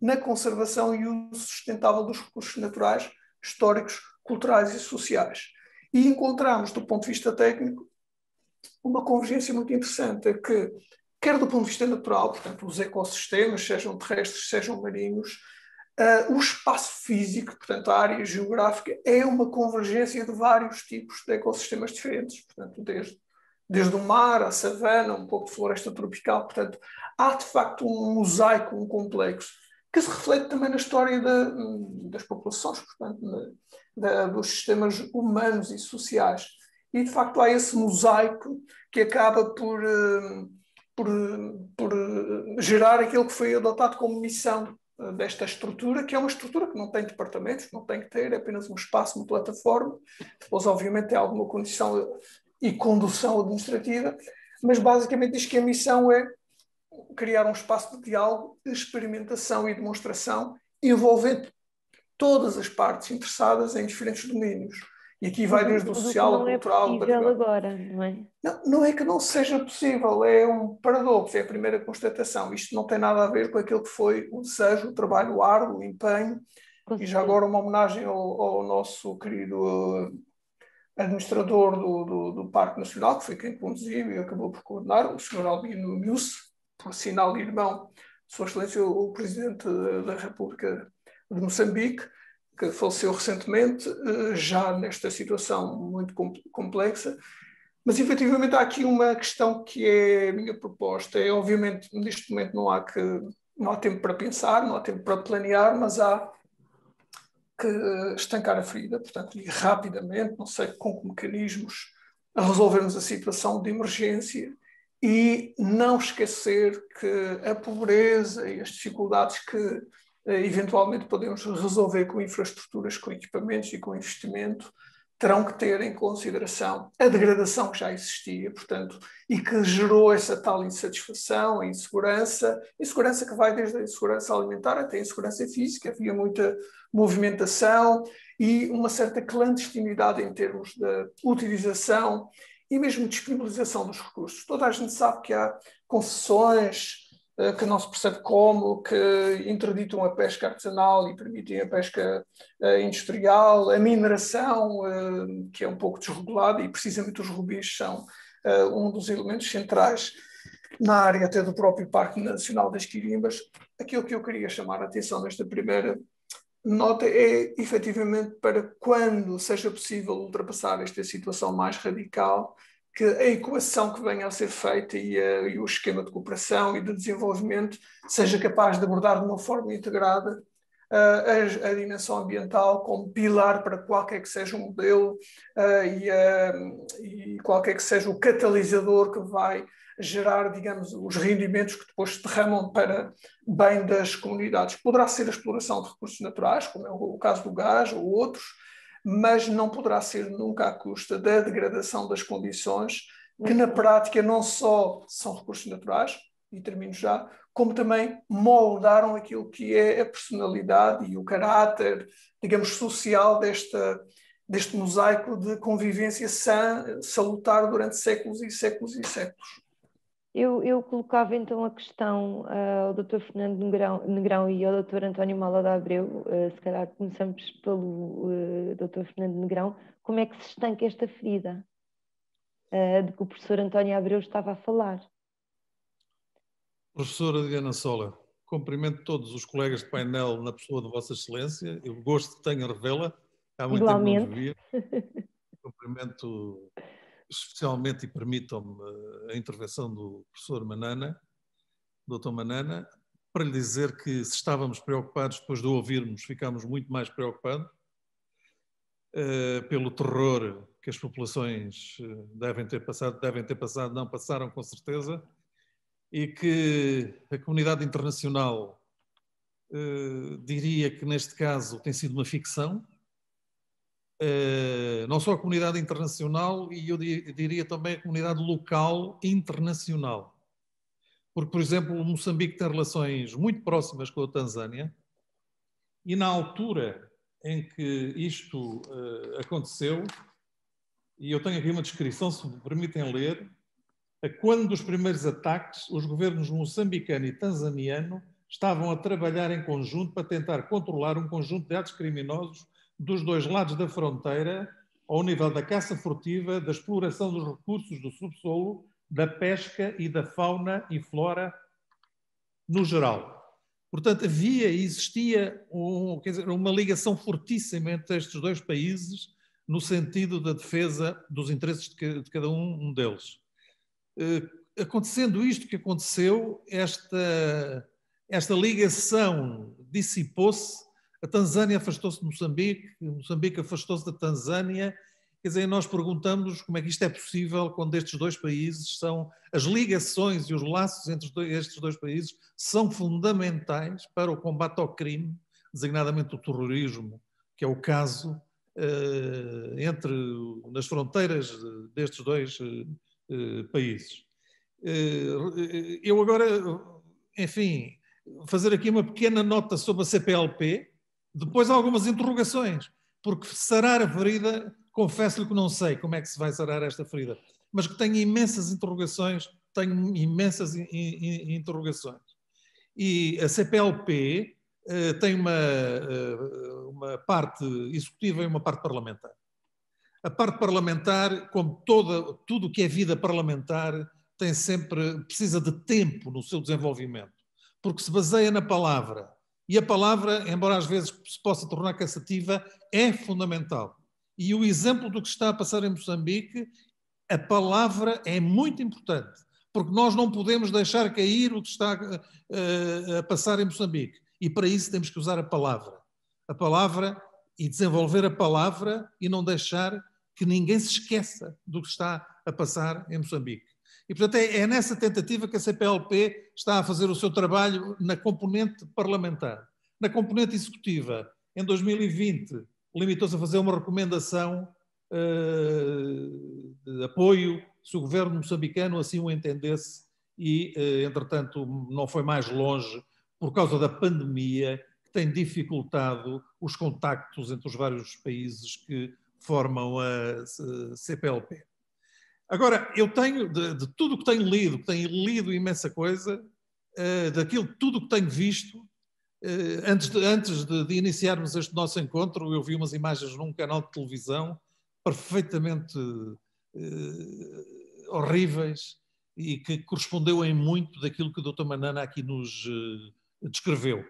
E: na conservação e uso sustentável dos recursos naturais, históricos, culturais e sociais. E encontramos, do ponto de vista técnico, uma convergência muito interessante, é que, quer do ponto de vista natural, portanto, os ecossistemas, sejam terrestres, sejam marinhos, o espaço físico, portanto, a área geográfica, é uma convergência de vários tipos de ecossistemas diferentes, portanto, desde o mar, a savana, um pouco de floresta tropical, portanto, há de facto um mosaico, um complexo, que se reflete também na história das populações, portanto, dos sistemas humanos e sociais. E, de facto, há esse mosaico que acaba por gerar aquilo que foi adotado como missão desta estrutura, que é uma estrutura que não tem departamentos, não tem que ter, é apenas um espaço, uma plataforma. Depois, obviamente, tem alguma condição e condução administrativa, mas basicamente diz que a missão é criar um espaço de diálogo, de experimentação e demonstração, envolvendo todas as partes interessadas em diferentes domínios. E aqui vai desde o social, ao cultural...
F: Não é possível agora, não é?
E: Não é que não seja possível, é um paradoxo, é a primeira constatação. Isto não tem nada a ver com aquilo que foi o desejo, o trabalho árduo, o empenho, e já agora uma homenagem ao nosso querido administrador do Parque Nacional, que foi quem conduziu e acabou por coordenar, o Sr. Albino Milce, por sinal irmão de Sua Excelência, o Presidente da República de Moçambique, que faleceu recentemente, já nesta situação muito complexa. Mas, efetivamente, há aqui uma questão que é a minha proposta. É, obviamente, neste momento não há tempo para pensar, não há tempo para planear, mas há que estancar a ferida, portanto, e rapidamente, não sei com que mecanismos, a resolvermos a situação de emergência e não esquecer que a pobreza e as dificuldades que eventualmente podemos resolver com infraestruturas, com equipamentos e com investimento, terão que ter em consideração a degradação que já existia, portanto, e que gerou essa tal insatisfação, a insegurança que vai desde a insegurança alimentar até a insegurança física. Havia muita movimentação e uma certa clandestinidade em termos de utilização e mesmo disponibilização dos recursos. Toda a gente sabe que há concessões que não se percebe como, que interditam a pesca artesanal e permitem a pesca industrial, a mineração, que é um pouco desregulada, e precisamente os rubis são um dos elementos centrais na área até do próprio Parque Nacional das Quirimbas. Aquilo que eu queria chamar a atenção nesta primeira nota é, efetivamente, para quando seja possível ultrapassar esta situação mais radical, que a equação que venha a ser feita e o esquema de cooperação e de desenvolvimento seja capaz de abordar de uma forma integrada a dimensão ambiental como pilar para qualquer que seja o modelo e qualquer que seja o catalisador que vai gerar, digamos, os rendimentos que depois se derramam para bem das comunidades. Poderá ser a exploração de recursos naturais, como é o caso do gás ou outros, mas não poderá ser nunca à custa da degradação das condições, que na prática não só são recursos naturais, e termino já, como também moldaram aquilo que é a personalidade e o caráter, digamos, social deste mosaico de convivência sã, salutar durante séculos e séculos e séculos.
F: Eu colocava então a questão ao Dr. Fernando Negrão e ao Dr. António Mala de Abreu, se calhar começamos pelo Dr. Fernando Negrão, como é que se estanca esta ferida? de que o professor António Abreu estava a falar.
G: Professora Diana Sola, cumprimento todos os colegas de painel na pessoa de Vossa Excelência. Eu gosto que tenha revela, há muito tempo não nos via. Cumprimento especialmente, e permitam-me, a intervenção do professor Manana, Dr. Manana, para lhe dizer que se estávamos preocupados, depois de o ouvirmos, ficámos muito mais preocupados pelo terror que as populações devem ter passado, não passaram com certeza, e que a comunidade internacional diria que neste caso tem sido uma ficção, não só a comunidade internacional, e eu diria também a comunidade local internacional. Porque, por exemplo, o Moçambique tem relações muito próximas com a Tanzânia, e na altura em que isto aconteceu, e eu tenho aqui uma descrição, se me permitem ler, quando dos primeiros ataques, os governos moçambicano e tanzaniano estavam a trabalhar em conjunto para tentar controlar um conjunto de atos criminosos dos dois lados da fronteira, ao nível da caça furtiva, da exploração dos recursos do subsolo, da pesca e da fauna e flora no geral. Portanto, existia uma ligação fortíssima entre estes dois países no sentido da defesa dos interesses de cada um deles. Acontecendo isto que aconteceu, esta ligação dissipou-se, a Tanzânia afastou-se de Moçambique, Moçambique afastou-se da Tanzânia. Quer dizer, nós perguntamos como é que isto é possível quando estes dois países são, as ligações e os laços entre estes dois países são fundamentais para o combate ao crime, designadamente o terrorismo, que é o caso nas fronteiras destes dois países. Eu agora, enfim, fazer aqui uma pequena nota sobre a CPLP, depois algumas interrogações, porque sarar a ferida, confesso-lhe que não sei como é que se vai sarar esta ferida, mas que tenho imensas interrogações, E a CPLP tem uma parte executiva e uma parte parlamentar. A parte parlamentar, como tudo o que é vida parlamentar, precisa de tempo no seu desenvolvimento, porque se baseia na palavra. E a palavra, embora às vezes se possa tornar cansativa, é fundamental. E o exemplo do que está a passar em Moçambique, a palavra é muito importante, porque nós não podemos deixar cair o que está a passar em Moçambique. E para isso temos que usar a palavra. A palavra e desenvolver a palavra e não deixar que ninguém se esqueça do que está a passar em Moçambique. E, portanto, é nessa tentativa que a CPLP está a fazer o seu trabalho na componente parlamentar. Na componente executiva, em 2020, limitou-se a fazer uma recomendação de apoio, se o governo moçambicano assim o entendesse, e, entretanto, não foi mais longe por causa da pandemia, que tem dificultado os contactos entre os vários países que formam a CPLP. Agora, eu tenho, de tudo o que tenho lido imensa coisa, daquilo tudo que tenho visto, antes de iniciarmos este nosso encontro, eu vi umas imagens num canal de televisão perfeitamente horríveis e que correspondeu em muito daquilo que o Dr. Manana aqui nos descreveu.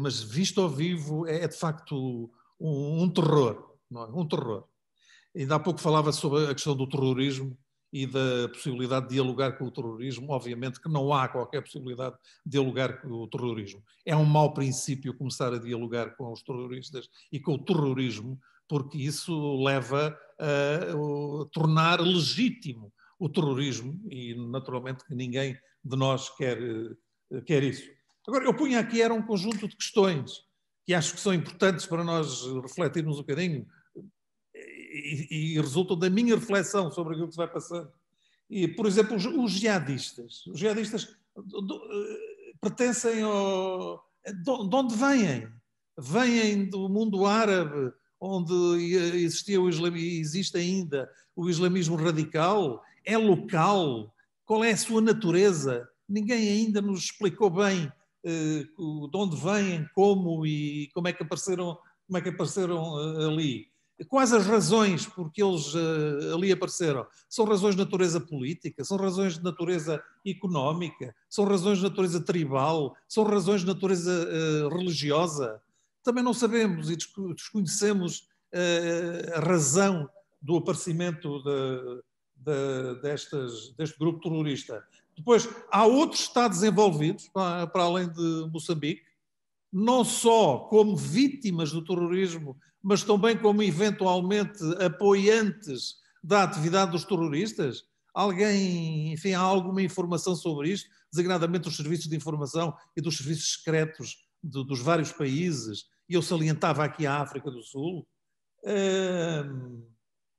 G: Mas visto ao vivo é de facto um terror, não é? Um terror. Ainda há pouco falava sobre a questão do terrorismo e da possibilidade de dialogar com o terrorismo. Obviamente que não há qualquer possibilidade de dialogar com o terrorismo. É um mau princípio começar a dialogar com os terroristas e com o terrorismo, porque isso leva a tornar legítimo o terrorismo e, naturalmente, que ninguém de nós quer isso. Agora, eu punha aqui era um conjunto de questões que acho que são importantes para nós refletirmos um bocadinho e resultam da minha reflexão sobre aquilo que se vai passando. E, por exemplo, os jihadistas. Os jihadistas pertencem de onde vêm? Vêm do mundo árabe, onde existia existe ainda o islamismo radical? É local? Qual é a sua natureza? Ninguém ainda nos explicou bem de onde vêm, como e como é que apareceram ali. quais as razões por que eles ali apareceram? São razões de natureza política? São razões de natureza económica? São razões de natureza tribal? São razões de natureza religiosa? Também não sabemos e desconhecemos a razão do aparecimento deste grupo terrorista. Depois, há outros Estados envolvidos, para além de Moçambique, não só como vítimas do terrorismo, mas também como eventualmente apoiantes da atividade dos terroristas? Alguém, enfim, há alguma informação sobre isto, designadamente os serviços de informação e dos serviços secretos dos vários países? E eu salientava aqui a África do Sul.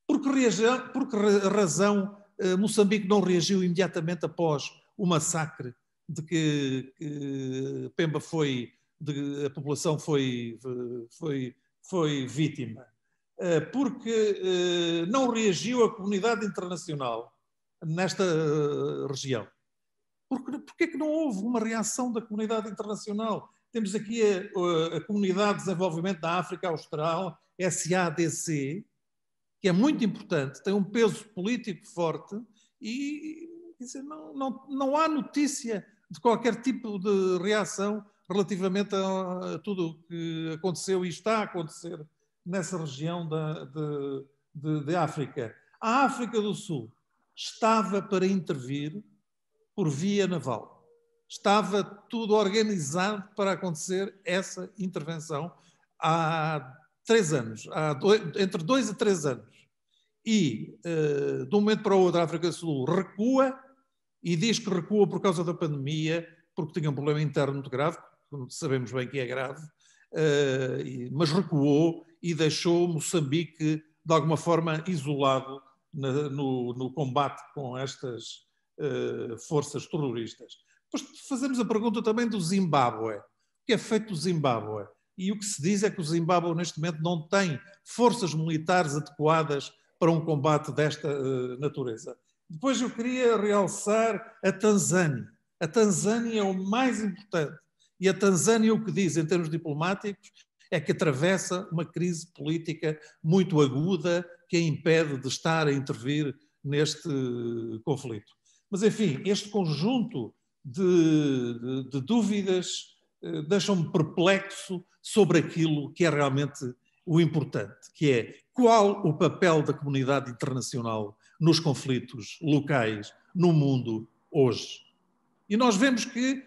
G: Por que razão Moçambique não reagiu imediatamente após o massacre de que Pemba a população foi vítima? Porque não reagiu a comunidade internacional nesta região? Porque é que não houve uma reação da comunidade internacional? Temos aqui a Comunidade de Desenvolvimento da África Austral, SADC, que é muito importante, tem um peso político forte e quer dizer, não há notícia de qualquer tipo de reação relativamente a tudo o que aconteceu e está a acontecer nessa região de África. A África do Sul estava para intervir por via naval. Estava tudo organizado para acontecer essa intervenção há 3 anos, entre 2 a 3 anos. E, de um momento para o outro, a África do Sul recua e diz que recua por causa da pandemia, porque tinha um problema interno muito grave, sabemos bem que é grave, mas recuou e deixou Moçambique, de alguma forma, isolado no combate com estas forças terroristas. Depois fazemos a pergunta também do Zimbábue. O que é feito do Zimbábue? E o que se diz é que o Zimbábue, neste momento, não tem forças militares adequadas para um combate desta natureza. Depois eu queria realçar a Tanzânia. A Tanzânia é o mais importante. E a Tanzânia, o que diz em termos diplomáticos, é que atravessa uma crise política muito aguda que a impede de estar a intervir neste conflito. Mas, enfim, este conjunto de dúvidas deixam-me perplexo sobre aquilo que é realmente o importante, que é qual o papel da comunidade internacional nos conflitos locais no mundo hoje. E nós vemos que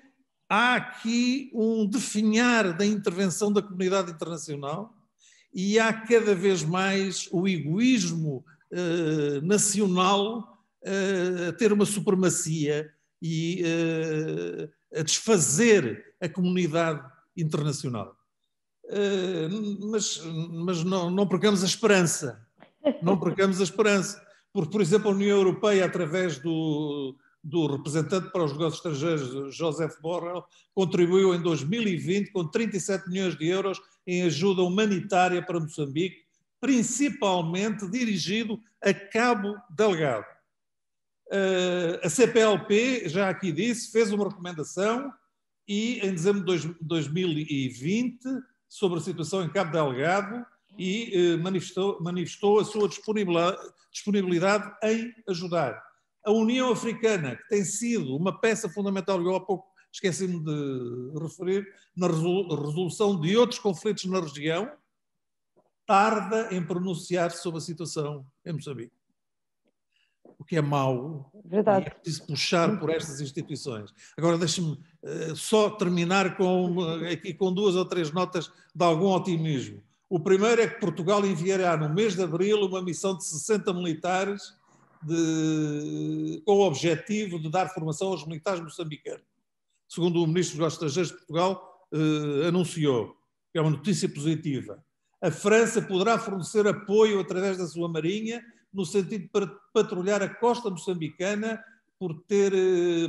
G: há aqui um definhar da intervenção da comunidade internacional e há cada vez mais o egoísmo nacional a ter uma supremacia e a desfazer a comunidade internacional. Mas não percamos a esperança. Não percamos a esperança. Porque, por exemplo, a União Europeia, através do representante para os negócios estrangeiros, Joseph Borrell, contribuiu em 2020 com 37 milhões de euros em ajuda humanitária para Moçambique, principalmente dirigido a Cabo Delgado. A CPLP, já aqui disse, fez uma recomendação e em dezembro de 2020 sobre a situação em Cabo Delgado e manifestou a sua disponibilidade em ajudar. A União Africana, que tem sido uma peça fundamental, eu há pouco esqueci-me de referir, na resolução de outros conflitos na região, tarda em pronunciar-se sobre a situação em Moçambique. O que é mau.
F: Verdade.
G: E é preciso puxar por estas instituições. Agora deixe-me só terminar aqui com 2 ou 3 notas de algum otimismo. O primeiro é que Portugal enviará no mês de abril uma missão de 60 militares com o objetivo de dar formação aos militares moçambicanos. Segundo o Ministro dos Negócios Estrangeiros de Portugal anunciou, que é uma notícia positiva. A França poderá fornecer apoio através da sua marinha no sentido de patrulhar a costa moçambicana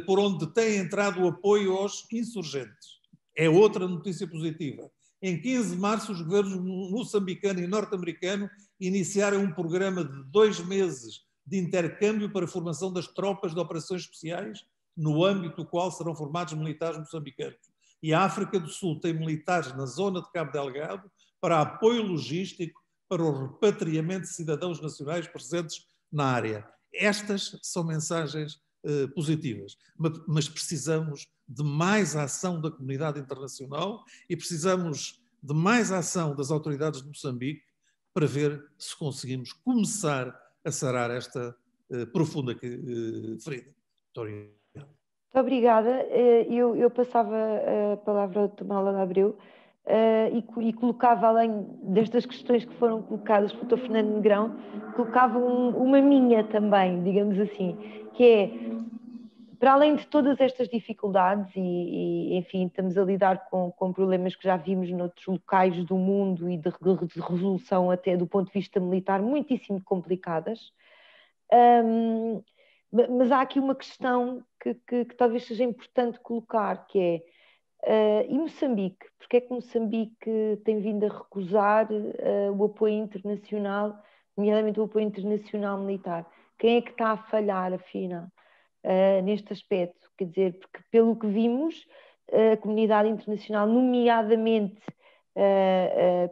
G: por onde tem entrado o apoio aos insurgentes. É outra notícia positiva. Em 15 de março, os governos moçambicano e norte-americano iniciaram um programa de 2 meses de intercâmbio para a formação das tropas de operações especiais, no âmbito do qual serão formados militares moçambicanos. E a África do Sul tem militares na zona de Cabo Delgado para apoio logístico para o repatriamento de cidadãos nacionais presentes na área. Estas são mensagens positivas, mas precisamos de mais ação da comunidade internacional e precisamos de mais ação das autoridades de Moçambique para ver se conseguimos começar a sarar esta profunda ferida. Muito obrigado.
F: Muito obrigada. Eu passava a palavra ao Dr. Mala de Abreu e colocava, além destas questões que foram colocadas pelo Dr. Fernando Negrão, colocava uma minha também, digamos assim, que é, para além de todas estas dificuldades e enfim, estamos a lidar com problemas que já vimos noutros locais do mundo e de resolução até do ponto de vista militar muitíssimo complicadas, mas há aqui uma questão que talvez seja importante colocar, que é, e Moçambique? Porque é que Moçambique tem vindo a recusar o apoio internacional, nomeadamente o apoio internacional militar? Quem é que está a falhar, afinal, neste aspecto? Quer dizer, porque pelo que vimos, a comunidade internacional, nomeadamente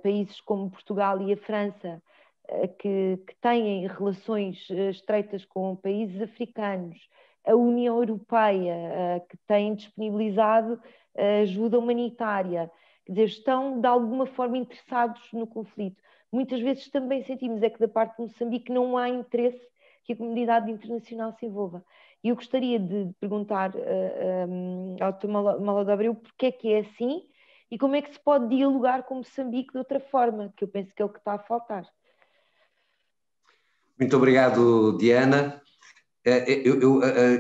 F: países como Portugal e a França, que têm relações estreitas com países africanos, a União Europeia, que tem disponibilizado ajuda humanitária, quer dizer, estão de alguma forma interessados no conflito. Muitas vezes também sentimos que da parte de Moçambique não há interesse que a comunidade internacional se envolva. E eu gostaria de perguntar ao Dr. Mala de Abreu porque é que é assim e como é que se pode dialogar com Moçambique de outra forma, que eu penso que é o que está a faltar.
H: Muito obrigado, Diana.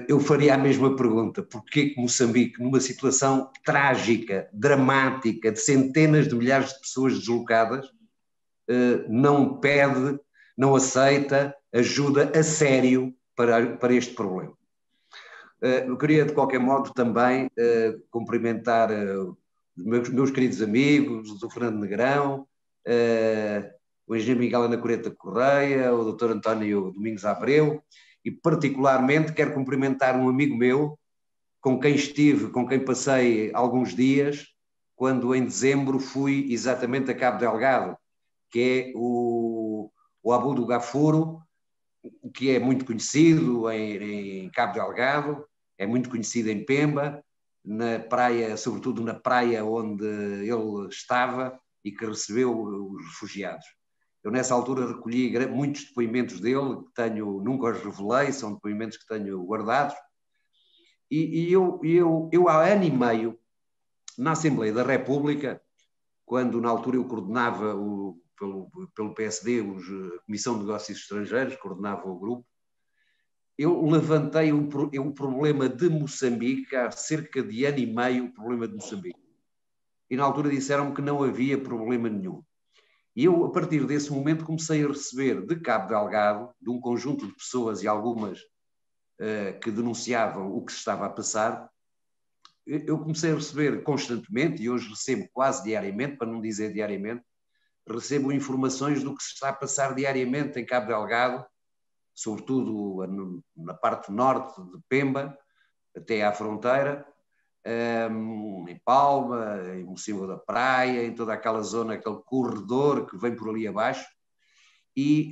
H: Eu faria a mesma pergunta. Porquê que Moçambique, numa situação trágica, dramática, de centenas de milhares de pessoas deslocadas, não pede, não aceita ajuda a sério para este problema? Eu queria, de qualquer modo, também cumprimentar os meus queridos amigos, o Fernando Negrão, o engenheiro Miguel Anacoreta Correia, o Dr. António Domingos Abreu, e particularmente quero cumprimentar um amigo meu, com quem passei alguns dias, quando em dezembro fui exatamente a Cabo Delgado, que é o Abu do Gafuro, que é muito conhecido em Cabo Delgado, é muito conhecido em Pemba, na praia, sobretudo na praia onde ele estava e que recebeu os refugiados. Eu, nessa altura, recolhi muitos depoimentos dele, que nunca os revelei, são depoimentos que tenho guardados. E eu, há ano e meio, na Assembleia da República, quando na altura eu coordenava pelo PSD, a Comissão de Negócios Estrangeiros, coordenava o grupo, eu levantei o problema de Moçambique, há cerca de ano e meio, o problema de Moçambique. E na altura disseram-me que não havia problema nenhum. E eu, a partir desse momento, comecei a receber de Cabo Delgado, de um conjunto de pessoas e algumas que denunciavam o que se estava a passar, eu comecei a receber constantemente, e hoje recebo quase diariamente, para não dizer diariamente, recebo informações do que se está a passar diariamente em Cabo Delgado, sobretudo na parte norte de Pemba, até à fronteira, em Palma, em Mocímboa da Praia, em toda aquela zona, aquele corredor que vem por ali abaixo. E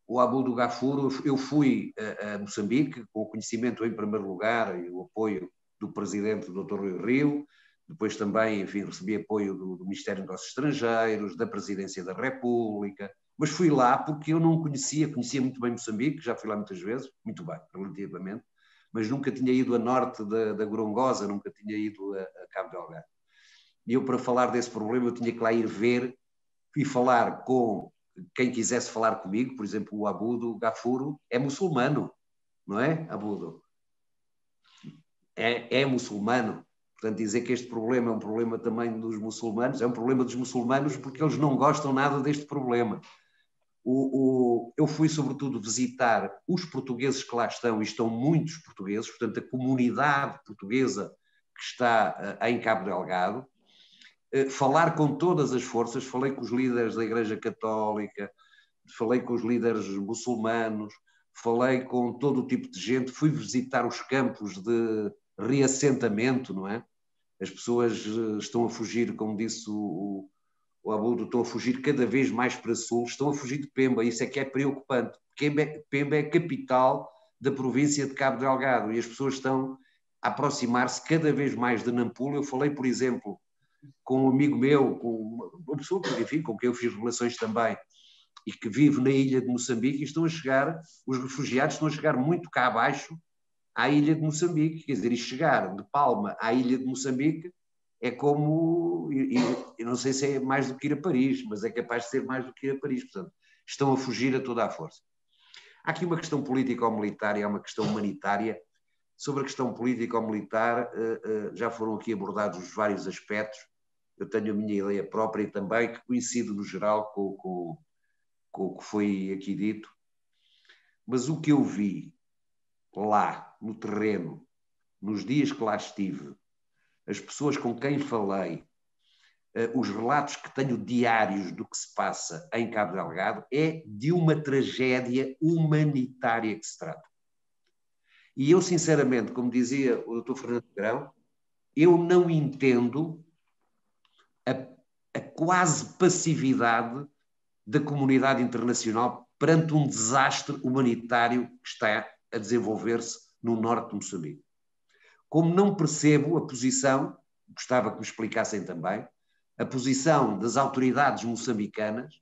H: o Abu do Gafuro, eu fui a Moçambique com o conhecimento em primeiro lugar e o apoio do presidente Dr. Rui Rio, depois também, enfim, recebi apoio do Ministério dos Negócios Estrangeiros, da Presidência da República, mas fui lá porque eu não conhecia muito bem Moçambique, já fui lá muitas vezes, muito bem, relativamente, mas nunca tinha ido a norte da Gorongosa, nunca tinha ido a Cabo Delgado. E eu, para falar desse problema, eu tinha que lá ir ver e falar com quem quisesse falar comigo, por exemplo, o Abudo Gafuro é muçulmano, não é, Abudo? É muçulmano. Portanto, dizer que este problema é um problema também dos muçulmanos, é um problema dos muçulmanos porque eles não gostam nada deste problema. Eu fui, sobretudo, visitar os portugueses que lá estão, e estão muitos portugueses, portanto, a comunidade portuguesa que está em Cabo Delgado, falar com todas as forças, falei com os líderes da Igreja Católica, falei com os líderes muçulmanos, falei com todo o tipo de gente, fui visitar os campos de reassentamento, não é? As pessoas estão a fugir, como disse o o Abudo, estão a fugir cada vez mais para sul, estão a fugir de Pemba, isso é que é preocupante, porque Pemba é a capital da província de Cabo Delgado e as pessoas estão a aproximar-se cada vez mais de Nampula. Eu falei, por exemplo, com um amigo meu, com uma pessoa, enfim, com quem eu fiz relações também, e que vive na ilha de Moçambique, e estão a chegar, os refugiados estão a chegar muito cá abaixo à ilha de Moçambique, quer dizer, e chegar de Palma à ilha de Moçambique é como, eu não sei se é mais do que ir a Paris, mas é capaz de ser mais do que ir a Paris, portanto, estão a fugir a toda a força. Há aqui uma questão político-militar e há uma questão humanitária. Sobre a questão político-militar, já foram aqui abordados os vários aspectos, eu tenho a minha ideia própria e também que coincide no geral com o que foi aqui dito, mas o que eu vi lá, no terreno, nos dias que lá estive, as pessoas com quem falei, os relatos que tenho diários do que se passa em Cabo Delgado, é de uma tragédia humanitária que se trata. E eu, sinceramente, como dizia o Dr. Fernando Negrão, eu não entendo a quase passividade da comunidade internacional perante um desastre humanitário que está a desenvolver-se no norte de Moçambique. Como não percebo a posição, gostava que me explicassem também, a posição das autoridades moçambicanas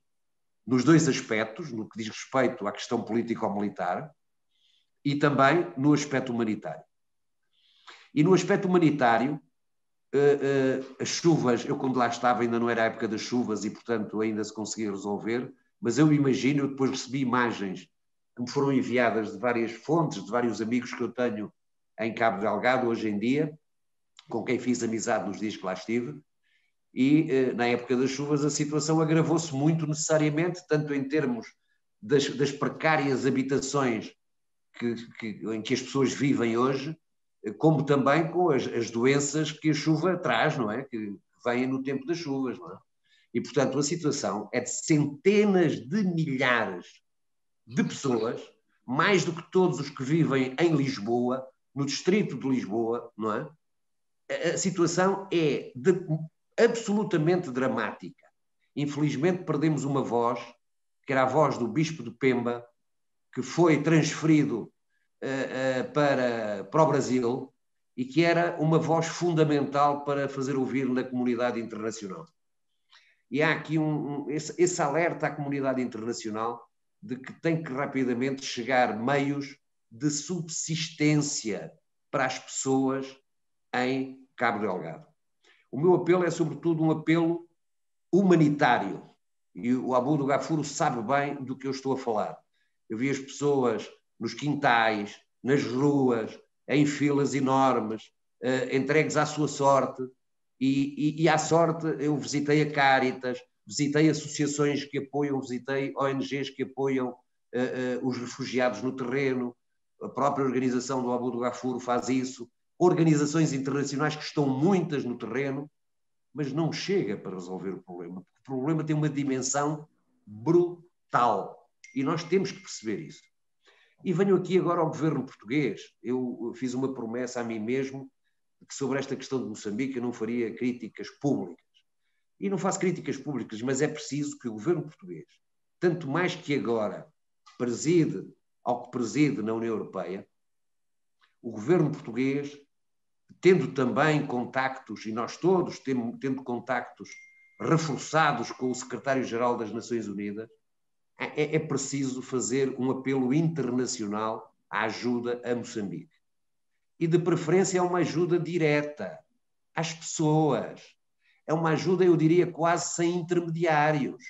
H: nos dois aspectos, no que diz respeito à questão político-militar e também no aspecto humanitário. E no aspecto humanitário, as chuvas, eu quando lá estava ainda não era a época das chuvas e portanto ainda se conseguia resolver, mas eu imagino, eu depois recebi imagens que me foram enviadas de várias fontes, de vários amigos que eu tenho em Cabo Delgado hoje em dia, com quem fiz amizade nos dias que lá estive, e na época das chuvas a situação agravou-se muito necessariamente, tanto em termos das precárias habitações em que as pessoas vivem hoje, como também com as doenças que a chuva traz, não é? Que vêm no tempo das chuvas, não é? E, portanto, a situação é de centenas de milhares de pessoas, mais do que todos os que vivem em Lisboa, no distrito de Lisboa, não é? A situação é absolutamente dramática. Infelizmente perdemos uma voz, que era a voz do Bispo de Pemba, que foi transferido para o Brasil e que era uma voz fundamental para fazer ouvir na comunidade internacional. E há aqui esse alerta à comunidade internacional de que tem que rapidamente chegar meios de subsistência para as pessoas em Cabo Delgado. O meu apelo é, sobretudo, um apelo humanitário. E o Abudo Gafuro sabe bem do que eu estou a falar. Eu vi as pessoas nos quintais, nas ruas, em filas enormes, entregues à sua sorte. E à sorte eu visitei a Caritas, visitei associações que apoiam, visitei ONGs que apoiam os refugiados no terreno, a própria organização do Abudo Gafuro faz isso, organizações internacionais que estão muitas no terreno, mas não chega para resolver o problema, porque o problema tem uma dimensão brutal e nós temos que perceber isso. E venho aqui agora ao governo português. Eu fiz uma promessa a mim mesmo de que sobre esta questão de Moçambique eu não faria críticas públicas. E não faço críticas públicas, mas é preciso que o governo português, tanto mais que agora preside ao que preside na União Europeia, o governo português, tendo também contactos, e nós todos tendo contactos reforçados com o secretário-geral das Nações Unidas, é preciso fazer um apelo internacional à ajuda a Moçambique. E de preferência é uma ajuda direta às pessoas. É uma ajuda, eu diria, quase sem intermediários.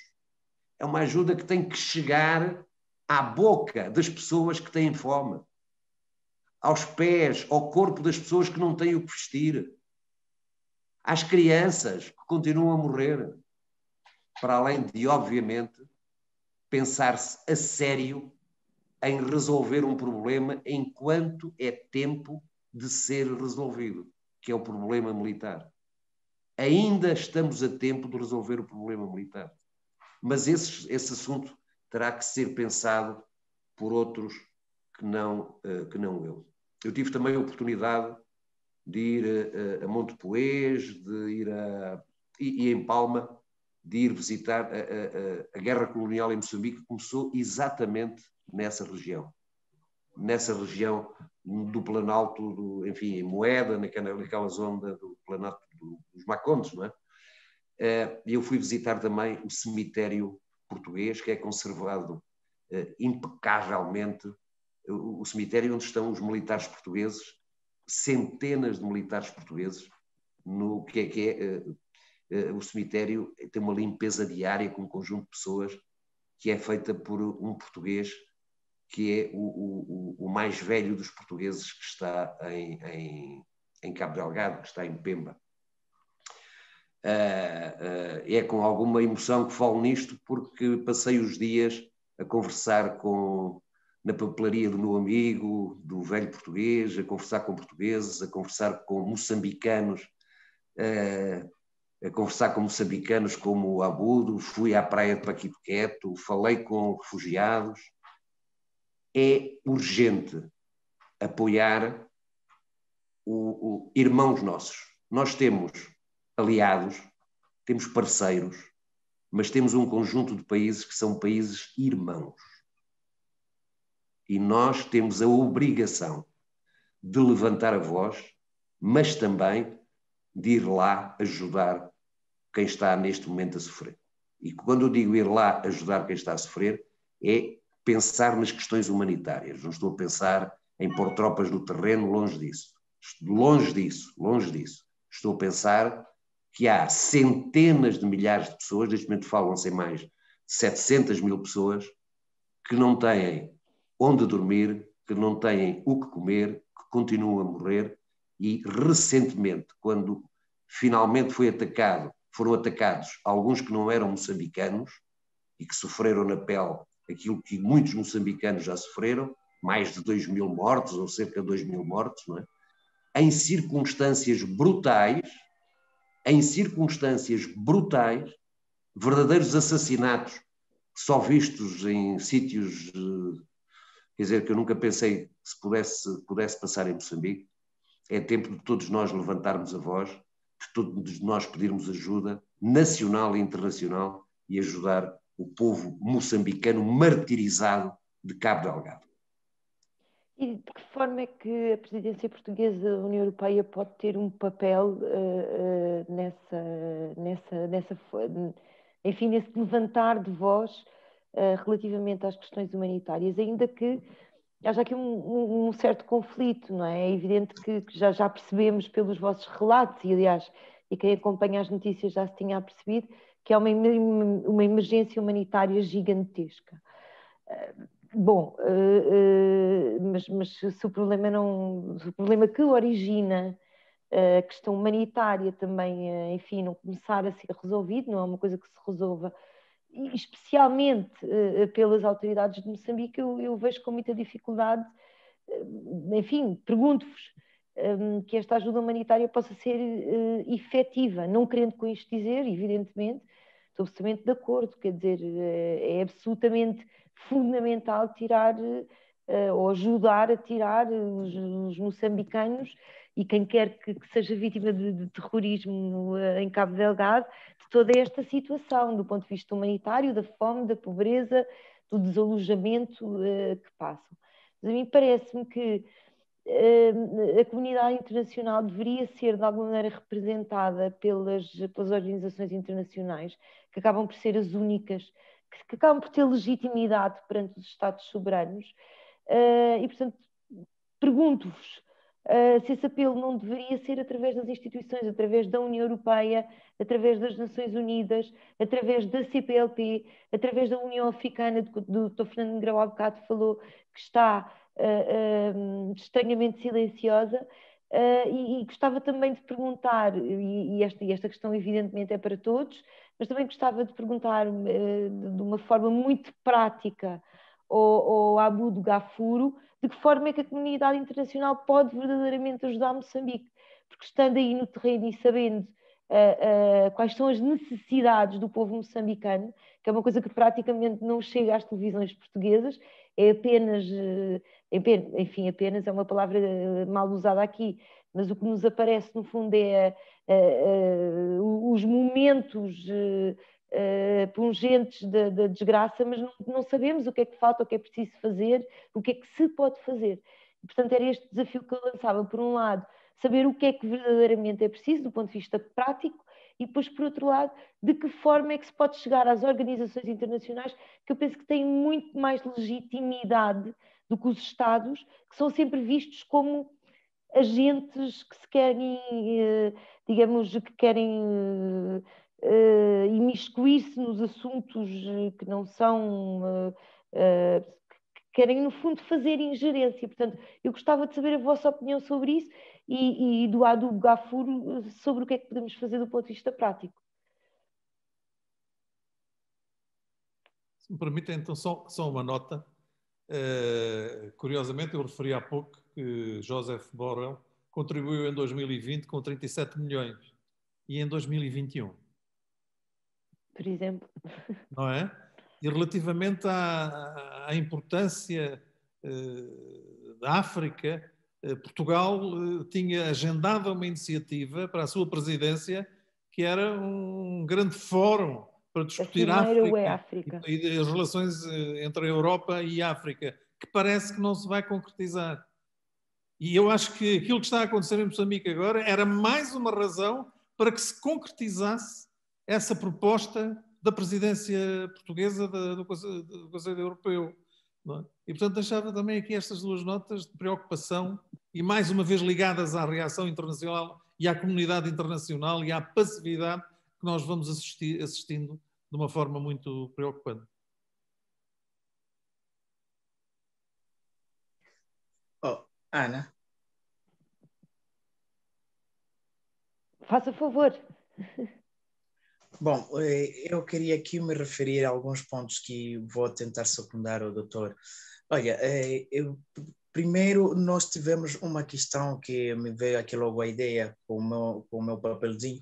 H: É uma ajuda que tem que chegar à boca das pessoas que têm fome, aos pés, ao corpo das pessoas que não têm o que vestir, às crianças que continuam a morrer, para além de, obviamente, pensar-se a sério em resolver um problema enquanto é tempo de ser resolvido, que é o problema militar. Ainda estamos a tempo de resolver o problema militar. Mas esse assunto terá que ser pensado por outros que não eu. Eu tive também a oportunidade de ir a Montepoês, de ir e em Palma, de ir visitar a guerra colonial em Moçambique, começou exatamente nessa região do Planalto, enfim, em Moeda, naquela zona do Planalto dos Macondes, não é? Eu fui visitar também o cemitério português, que é conservado impecavelmente, o cemitério onde estão os militares portugueses, centenas de militares portugueses, no que é o cemitério tem uma limpeza diária com um conjunto de pessoas que é feita por um português que é o mais velho dos portugueses, que está em Cabo Delgado, que está em Pemba. É com alguma emoção que falo nisto, porque passei os dias a conversar na papelaria do meu amigo, do velho português, a conversar com portugueses, a conversar com moçambicanos, como o Abudo, fui à praia de Paquipequeto, falei com refugiados. É urgente apoiar irmãos nossos. Nós temos aliados, temos parceiros, mas temos um conjunto de países que são países irmãos. E nós temos a obrigação de levantar a voz, mas também de ir lá ajudar quem está neste momento a sofrer. E quando eu digo ir lá ajudar quem está a sofrer, é pensar nas questões humanitárias. Não estou a pensar em pôr tropas no terreno, longe disso. Longe disso. Estou a pensar que há centenas de milhares de pessoas, neste momento falam-se em mais de 700 mil pessoas, que não têm onde dormir, que não têm o que comer, que continuam a morrer. E recentemente, quando finalmente foram atacados alguns que não eram moçambicanos e que sofreram na pele aquilo que muitos moçambicanos já sofreram, mais de 2.000 mortos, ou cerca de 2.000 mortos, não é? Em circunstâncias brutais, verdadeiros assassinatos, só vistos em sítios, quer dizer, que eu nunca pensei que se pudesse passar em Moçambique. É tempo de todos nós levantarmos a voz, de todos nós pedirmos ajuda nacional e internacional e ajudar o povo moçambicano martirizado de Cabo Delgado.
F: E de que forma é que a presidência portuguesa da União Europeia pode ter um papel nesse levantar de voz relativamente às questões humanitárias, ainda que haja aqui um certo conflito, não é? É evidente que já percebemos pelos vossos relatos, e aliás, e quem acompanha as notícias já se tinha percebido, que é uma emergência humanitária gigantesca. Mas se o problema que origina a questão humanitária também, enfim, não começar a ser resolvido, não é uma coisa que se resolva, especialmente pelas autoridades de Moçambique, eu vejo com muita dificuldade. Enfim, pergunto-vos que esta ajuda humanitária possa ser efetiva, não querendo com isto dizer, evidentemente, estou absolutamente de acordo, quer dizer, é absolutamente fundamental tirar ou ajudar a tirar os moçambicanos e quem quer que seja vítima de terrorismo em Cabo Delgado, de toda esta situação, do ponto de vista humanitário, da fome, da pobreza, do desalojamento que passam. Mas a mim parece-me que a comunidade internacional deveria ser de alguma maneira representada pelas organizações internacionais, que acabam por ser as únicas, que acabam por ter legitimidade perante os Estados soberanos, e portanto pergunto-vos se esse apelo não deveria ser através das instituições, através da União Europeia, através das Nações Unidas, através da CPLP, através da União Africana, do Dr. Fernando Negrão há bocado falou, que está estranhamente silenciosa, e gostava também de perguntar, e esta questão evidentemente é para todos, mas também gostava de perguntar de uma forma muito prática ao Abudo Gafuro, de que forma é que a comunidade internacional pode verdadeiramente ajudar Moçambique, porque estando aí no terreno e sabendo quais são as necessidades do povo moçambicano, que é uma coisa que praticamente não chega às televisões portuguesas, é apenas, enfim, apenas é uma palavra mal usada aqui, mas o que nos aparece no fundo é os momentos pungentes da desgraça, mas não sabemos o que é que falta, o que é preciso fazer, o que é que se pode fazer. E, portanto, era este desafio que eu lançava. Por um lado, saber o que é que verdadeiramente é preciso do ponto de vista prático, e depois, por outro lado, de que forma é que se pode chegar às organizações internacionais, que eu penso que têm muito mais legitimidade do que os Estados, que são sempre vistos como agentes que se querem, digamos, que querem imiscuir-se nos assuntos que não são, que querem, no fundo, fazer ingerência. Portanto, eu gostava de saber a vossa opinião sobre isso e do Adu Gafuro sobre o que é que podemos fazer do ponto de vista prático.
G: Se me permitem, então, só uma nota. Curiosamente, eu referi há pouco que Joseph Borrell contribuiu em 2020 com 37 milhões e em 2021.
F: Por exemplo.
G: Não é? E relativamente à importância da África, Portugal tinha agendado uma iniciativa para a sua presidência que era um grande fórum para discutir a África e as relações entre a Europa e a África, que parece que não se vai concretizar. E eu acho que aquilo que está a acontecer em Moçambique agora era mais uma razão para que se concretizasse essa proposta da presidência portuguesa do Conselho Europeu. Não é? E, portanto, deixava também aqui estas duas notas de preocupação e, mais uma vez, ligadas à reação internacional e à comunidade internacional e à passividade que nós vamos assistindo de uma forma muito preocupante.
C: Ana?
F: Faça favor.
C: Bom, eu queria aqui me referir a alguns pontos que vou tentar secundar ao doutor. Olha, primeiro nós tivemos uma questão que me veio aqui logo a ideia com o meu papelzinho,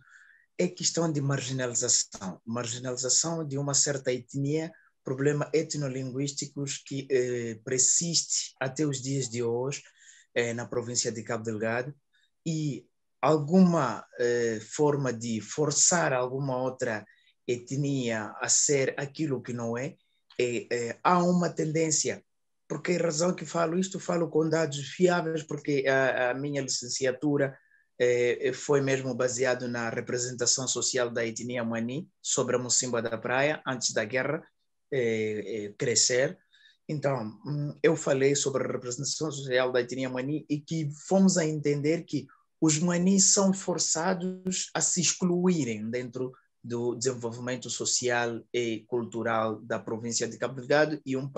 C: é a questão de marginalização. Marginalização de uma certa etnia, problema etnolinguísticos que persiste até os dias de hoje na província de Cabo Delgado, e alguma forma de forçar alguma outra etnia a ser aquilo que não é, há uma tendência. Por que razão que falo isto? Falo com dados fiáveis, porque a minha licenciatura foi mesmo baseado na representação social da etnia Mani sobre a Mocimboa da Praia, antes da guerra crescer. Então, eu falei sobre a representação social da etnia Mani e que fomos a entender que os Manis são forçados a se excluírem dentro do desenvolvimento social e cultural da província de Cabo Delgado e um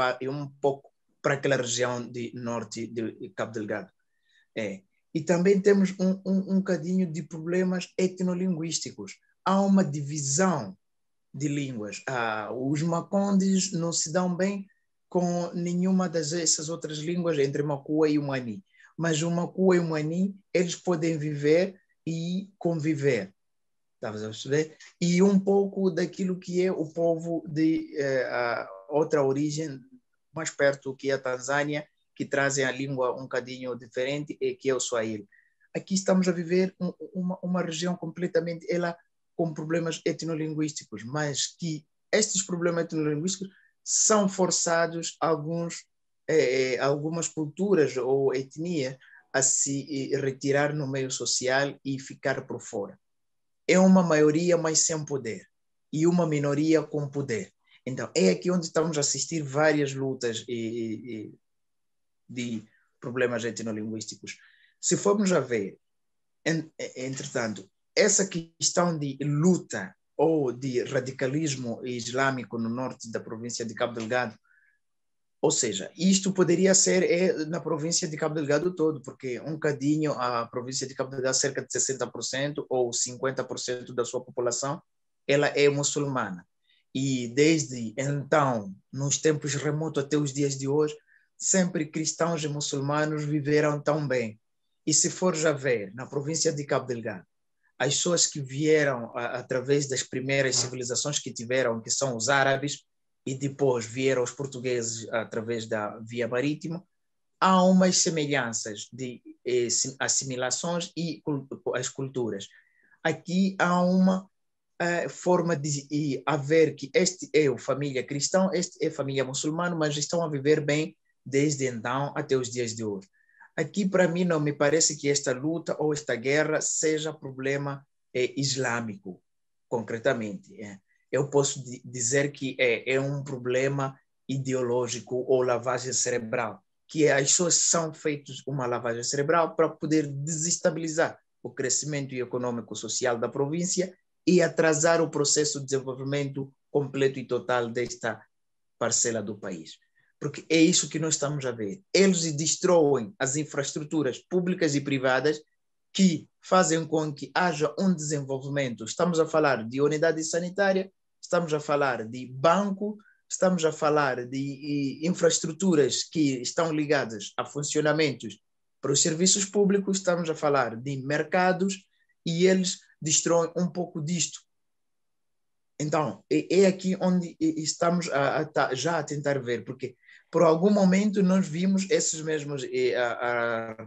C: pouco para aquela região de norte de Cabo Delgado. E também temos um bocadinho de problemas etnolinguísticos. Há uma divisão de línguas. Os macondes não se dão bem com nenhuma dessas outras línguas entre Makua e o Mani. Mas o Makua e o Mani, eles podem viver e conviver. Estavas a perceber? E um pouco daquilo que é o povo de outra origem, mais perto, que é a Tanzânia, que trazem a língua um bocadinho diferente, que é o Swahili. Aqui estamos a viver uma região completamente com problemas etnolinguísticos, mas que estes problemas etnolinguísticos são forçados algumas culturas ou etnias a se retirar no meio social e ficar por fora. É uma maioria, mas sem poder, e uma minoria com poder. Então, é aqui onde estamos a assistir várias lutas de problemas etnolinguísticos. Se formos a ver, entretanto, essa questão de luta ou de radicalismo islâmico no norte da província de Cabo Delgado, ou seja, isto poderia ser na província de Cabo Delgado todo, porque um bocadinho a província de Cabo Delgado, cerca de 60% ou 50% da sua população, ela é muçulmana. E desde então, nos tempos remotos até os dias de hoje, sempre cristãos e muçulmanos viveram tão bem. E se for já ver, na província de Cabo Delgado, as pessoas que vieram através das primeiras civilizações que tiveram, que são os árabes, e depois vieram os portugueses através da via marítima, há umas semelhanças de assimilações e as culturas. Aqui há uma a forma de haver que este é a família cristã, este é a família muçulmana, mas estão a viver bem desde então até os dias de hoje. Aqui, para mim, não me parece que esta luta ou esta guerra seja problema islâmico, concretamente. Eu posso dizer que é um problema ideológico ou lavagem cerebral, que as pessoas são feitas uma lavagem cerebral para poder desestabilizar o crescimento econômico e social da província e atrasar o processo de desenvolvimento completo e total desta parcela do país. Porque é isso que nós estamos a ver. Eles destroem as infraestruturas públicas e privadas que fazem com que haja um desenvolvimento. Estamos a falar de unidade sanitária, estamos a falar de banco, estamos a falar de infraestruturas que estão ligadas a funcionamentos para os serviços públicos, estamos a falar de mercados e eles destroem um pouco disto. Então, é aqui onde estamos já a tentar ver, porque por algum momento nós vimos esses mesmos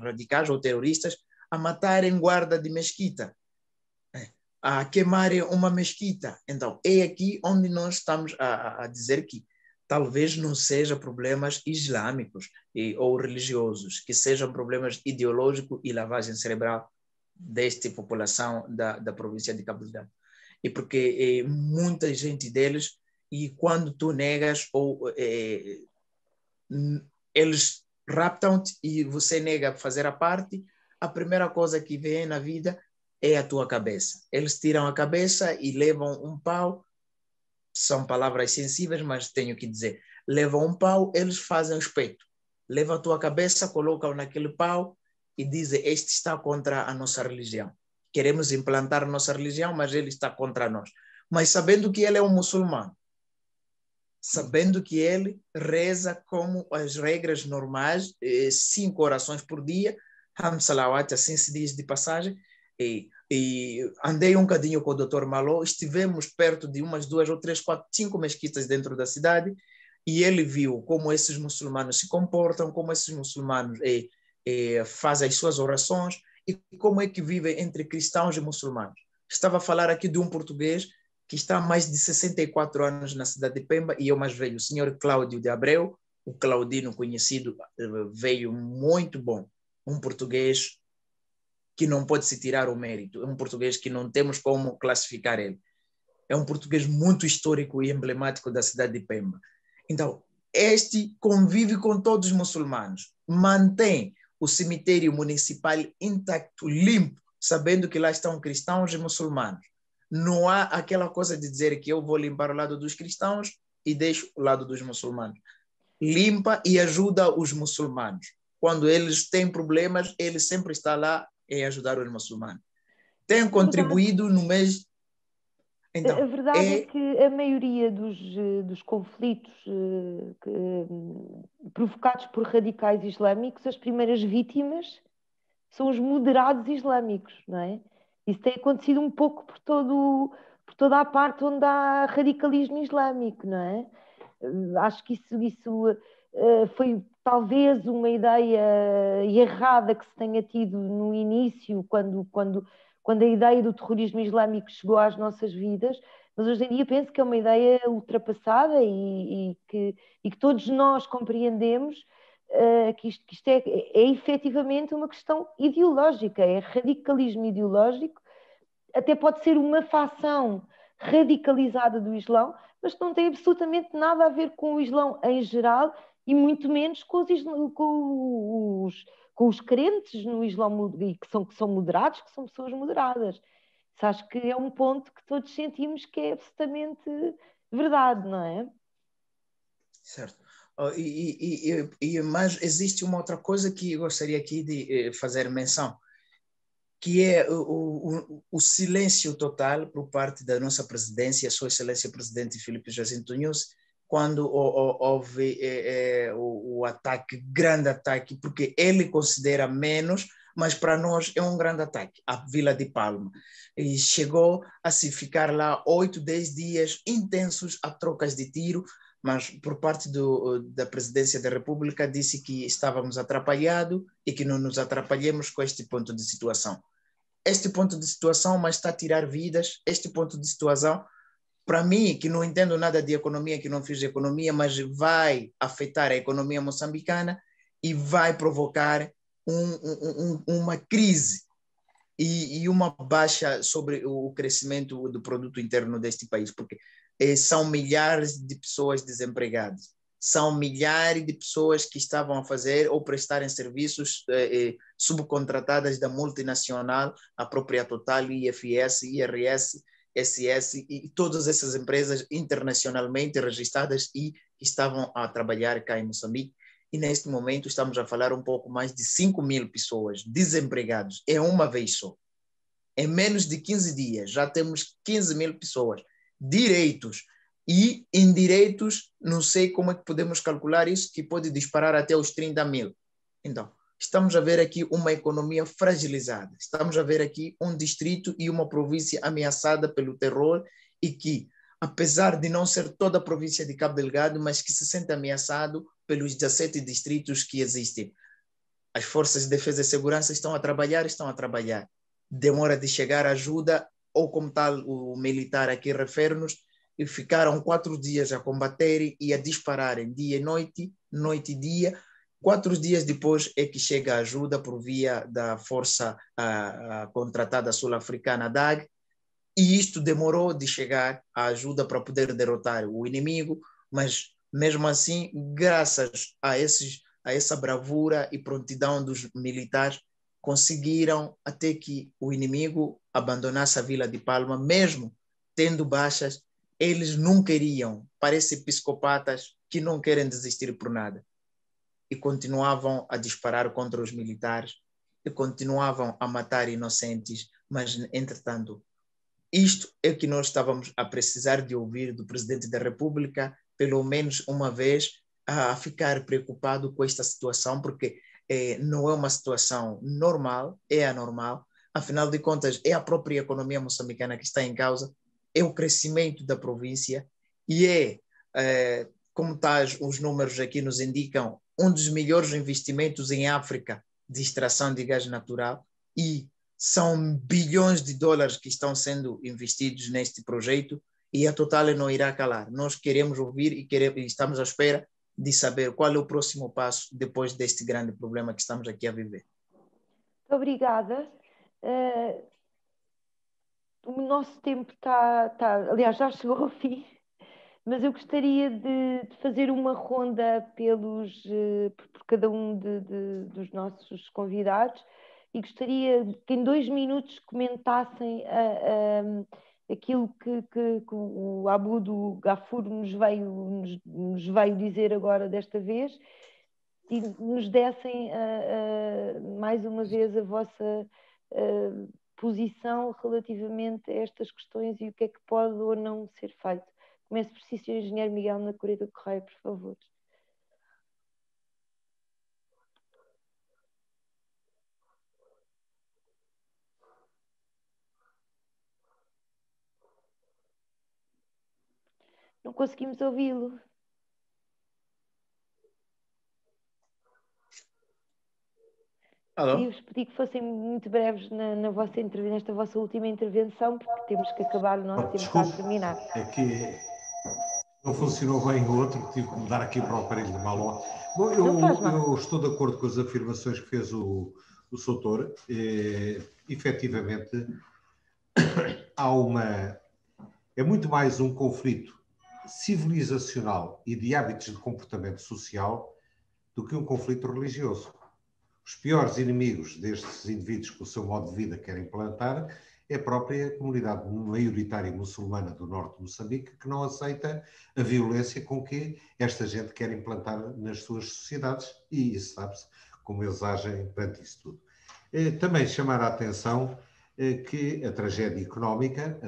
C: radicais ou terroristas a matarem guarda de mesquita, a queimarem uma mesquita. Então, é aqui onde nós estamos a dizer que talvez não sejam problemas islâmicos ou religiosos, que sejam problemas ideológicos e lavagem cerebral desta população da província de Cabo Delgado. E porque muita gente deles, e quando tu negas, ou eles raptam-te e você nega fazer a parte, a primeira coisa que vem na vida é a tua cabeça. Eles tiram a cabeça e levam um pau, são palavras sensíveis, mas tenho que dizer, levam um pau, eles fazem o espeto. Levam a tua cabeça, colocam naquele pau e dizem, este está contra a nossa religião. Queremos implantar a nossa religião, mas ele está contra nós. Mas sabendo que ele é um muçulmano, sabendo que ele reza como as regras normais, 5 orações por dia, Ham Salawat, assim se diz de passagem, e andei um bocadinho com o Dr. Malô, estivemos perto de umas 2 ou 3, 4, 5 mesquitas dentro da cidade, e ele viu como esses muçulmanos se comportam, como esses muçulmanos fazem as suas orações, e como é que vivem entre cristãos e muçulmanos. Estava a falar aqui de um português que está há mais de 64 anos na cidade de Pemba, e eu mais velho, o senhor Cláudio de Abreu, o Claudino conhecido, veio muito bom, um português que não pode se tirar o mérito, é um português que não temos como classificar ele. É um português muito histórico e emblemático da cidade de Pemba. Então, este convive com todos os muçulmanos, mantém o cemitério municipal intacto, limpo, sabendo que lá estão cristãos e muçulmanos. Não há aquela coisa de dizer que eu vou limpar o lado dos cristãos e deixo o lado dos muçulmanos. Limpa e ajuda os muçulmanos. Quando eles têm problemas, ele sempre está lá em ajudar os muçulmanos. Tem contribuído no mês... Então,
F: a verdade é que a maioria dos conflitos provocados por radicais islâmicos, as primeiras vítimas são os moderados islâmicos, não é? Isso tem acontecido um pouco por toda a parte onde há radicalismo islâmico, não é? Acho que isso foi talvez uma ideia errada que se tenha tido no início, quando a ideia do terrorismo islâmico chegou às nossas vidas, mas hoje em dia penso que é uma ideia ultrapassada e que todos nós compreendemos que isto é efetivamente uma questão ideológica, é radicalismo ideológico, até pode ser uma facção radicalizada do Islão, mas não tem absolutamente nada a ver com o Islão em geral e muito menos com os crentes no Islão que são moderados, que são pessoas moderadas. Isso acho que é um ponto que todos sentimos que é absolutamente verdade, não é?
C: Certo. Mas existe uma outra coisa que eu gostaria aqui de fazer menção, que é o silêncio total por parte da nossa presidência, Sua Excelência Presidente Filipe Jacinto Nunes, quando houve o ataque, grande ataque, porque ele considera menos, mas para nós é um grande ataque, a Vila de Palma. E chegou a se ficar lá 8, 10 dias intensos a trocas de tiro, mas por parte da Presidência da República disse que estávamos atrapalhados e que não nos atrapalhemos com este ponto de situação. este ponto de situação, mas está a tirar vidas. Este ponto de situação, para mim, que não entendo nada de economia, que não fiz economia, mas vai afetar a economia moçambicana e vai provocar uma crise e uma baixa sobre o crescimento do produto interno deste país, porque são milhares de pessoas desempregadas, são milhares de pessoas que estavam a fazer ou prestarem serviços subcontratadas da multinacional, a própria Total, IFS, IRS, SS e todas essas empresas internacionalmente registradas e que estavam a trabalhar cá em Moçambique. E neste momento estamos a falar um pouco mais de 5.000 pessoas desempregadas, é uma vez só. Em menos de 15 dias já temos 15.000 pessoas. Direitos e indireitos, não sei como é que podemos calcular isso, que pode disparar até os 30.000. Então, estamos a ver aqui uma economia fragilizada, estamos a ver aqui um distrito e uma província ameaçada pelo terror e que, apesar de não ser toda a província de Cabo Delgado, mas que se sente ameaçado pelos 17 distritos que existem. As forças de defesa e segurança estão a trabalhar. Demora de chegar ajuda, ou como tal o militar aqui refere-nos, e ficaram 4 dias a combaterem e a dispararem dia e noite, noite e dia. 4 dias depois é que chega a ajuda por via da força contratada sul-africana DAG, e isto demorou de chegar a ajuda para poder derrotar o inimigo, mas mesmo assim, graças a essa bravura e prontidão dos militares, conseguiram até que o inimigo abandonasse a vila de Palma, mesmo tendo baixas. Eles não queriam, parecem psicopatas que não querem desistir por nada. E continuavam a disparar contra os militares, e continuavam a matar inocentes, mas, entretanto, isto é que nós estávamos a precisar de ouvir do Presidente da República, pelo menos uma vez, a ficar preocupado com esta situação, porque não é uma situação normal, é anormal. Afinal de contas, é a própria economia moçambicana que está em causa, é o crescimento da província e como tais os números aqui nos indicam, um dos melhores investimentos em África de extração de gás natural, e são bilhões de dólares que estão sendo investidos neste projeto, e a Total não irá calar. Nós queremos ouvir e estamos à espera de saber qual é o próximo passo depois deste grande problema que estamos aqui a viver.
F: Obrigada. O nosso tempo está, aliás, já chegou ao fim, mas eu gostaria de fazer uma ronda por cada um dos nossos convidados, e gostaria que em 2 minutos comentassem aquilo que o Abudu Gafur nos veio dizer agora desta vez, e nos dessem mais uma vez a vossa posição relativamente a estas questões e o que é que pode ou não ser feito. Comece por si, Sr. Engenheiro Miguel Nacoreta Correia, por favor. Não conseguimos ouvi-lo. E vos pedi que fossem muito breves nesta vossa última intervenção, porque temos que acabar o nosso tempo para terminar.
D: É que não funcionou bem o outro, tive que mudar aqui para o aparelho de Maló. Bom, eu estou de acordo com as afirmações que fez o Soutor. Efetivamente, é muito mais um conflito civilizacional e de hábitos de comportamento social do que um conflito religioso. Os piores inimigos destes indivíduos que o seu modo de vida querem implantar é a própria comunidade maioritária muçulmana do norte de Moçambique, que não aceita a violência com que esta gente quer implantar nas suas sociedades, e isso sabe-se como eles agem perante isso tudo. Também chamar a atenção que a tragédia económica,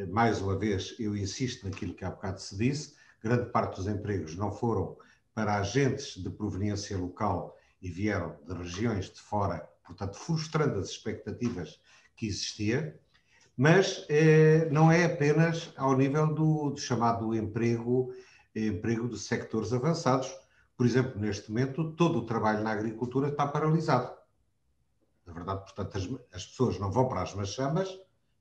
D: mais uma vez eu insisto naquilo que há bocado se disse, grande parte dos empregos não foram para agentes de proveniência local e vieram de regiões de fora, portanto frustrando as expectativas que existia, mas não é apenas ao nível do chamado emprego de sectores avançados. Por exemplo, neste momento, todo o trabalho na agricultura está paralisado. na verdade, portanto, as pessoas não vão para as machamas,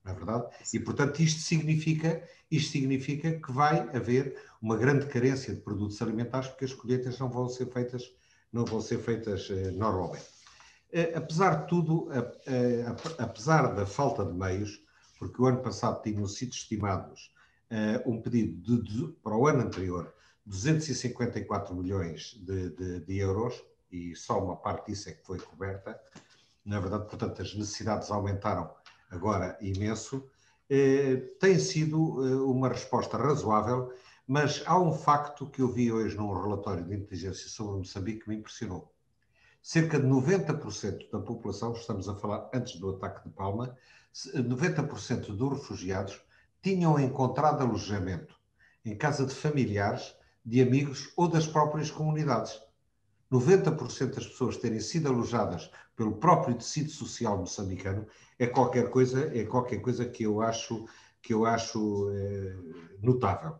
D: não é verdade? E, portanto, isto significa que vai haver uma grande carência de produtos alimentares, porque as colheitas não vão ser feitas normalmente. Apesar de tudo, apesar da falta de meios, porque o ano passado tinham sido estimados um pedido para o ano anterior 254 milhões de euros, e só uma parte disso é que foi coberta, na verdade, portanto, as necessidades aumentaram agora imenso. Tem sido uma resposta razoável, mas há um facto que eu vi hoje num relatório de inteligência sobre Moçambique que me impressionou. Cerca de 90% da população, estamos a falar antes do ataque de Palma, 90% dos refugiados tinham encontrado alojamento em casa de familiares, de amigos ou das próprias comunidades. 90% das pessoas terem sido alojadas pelo próprio tecido social moçambicano é qualquer coisa que eu acho notável.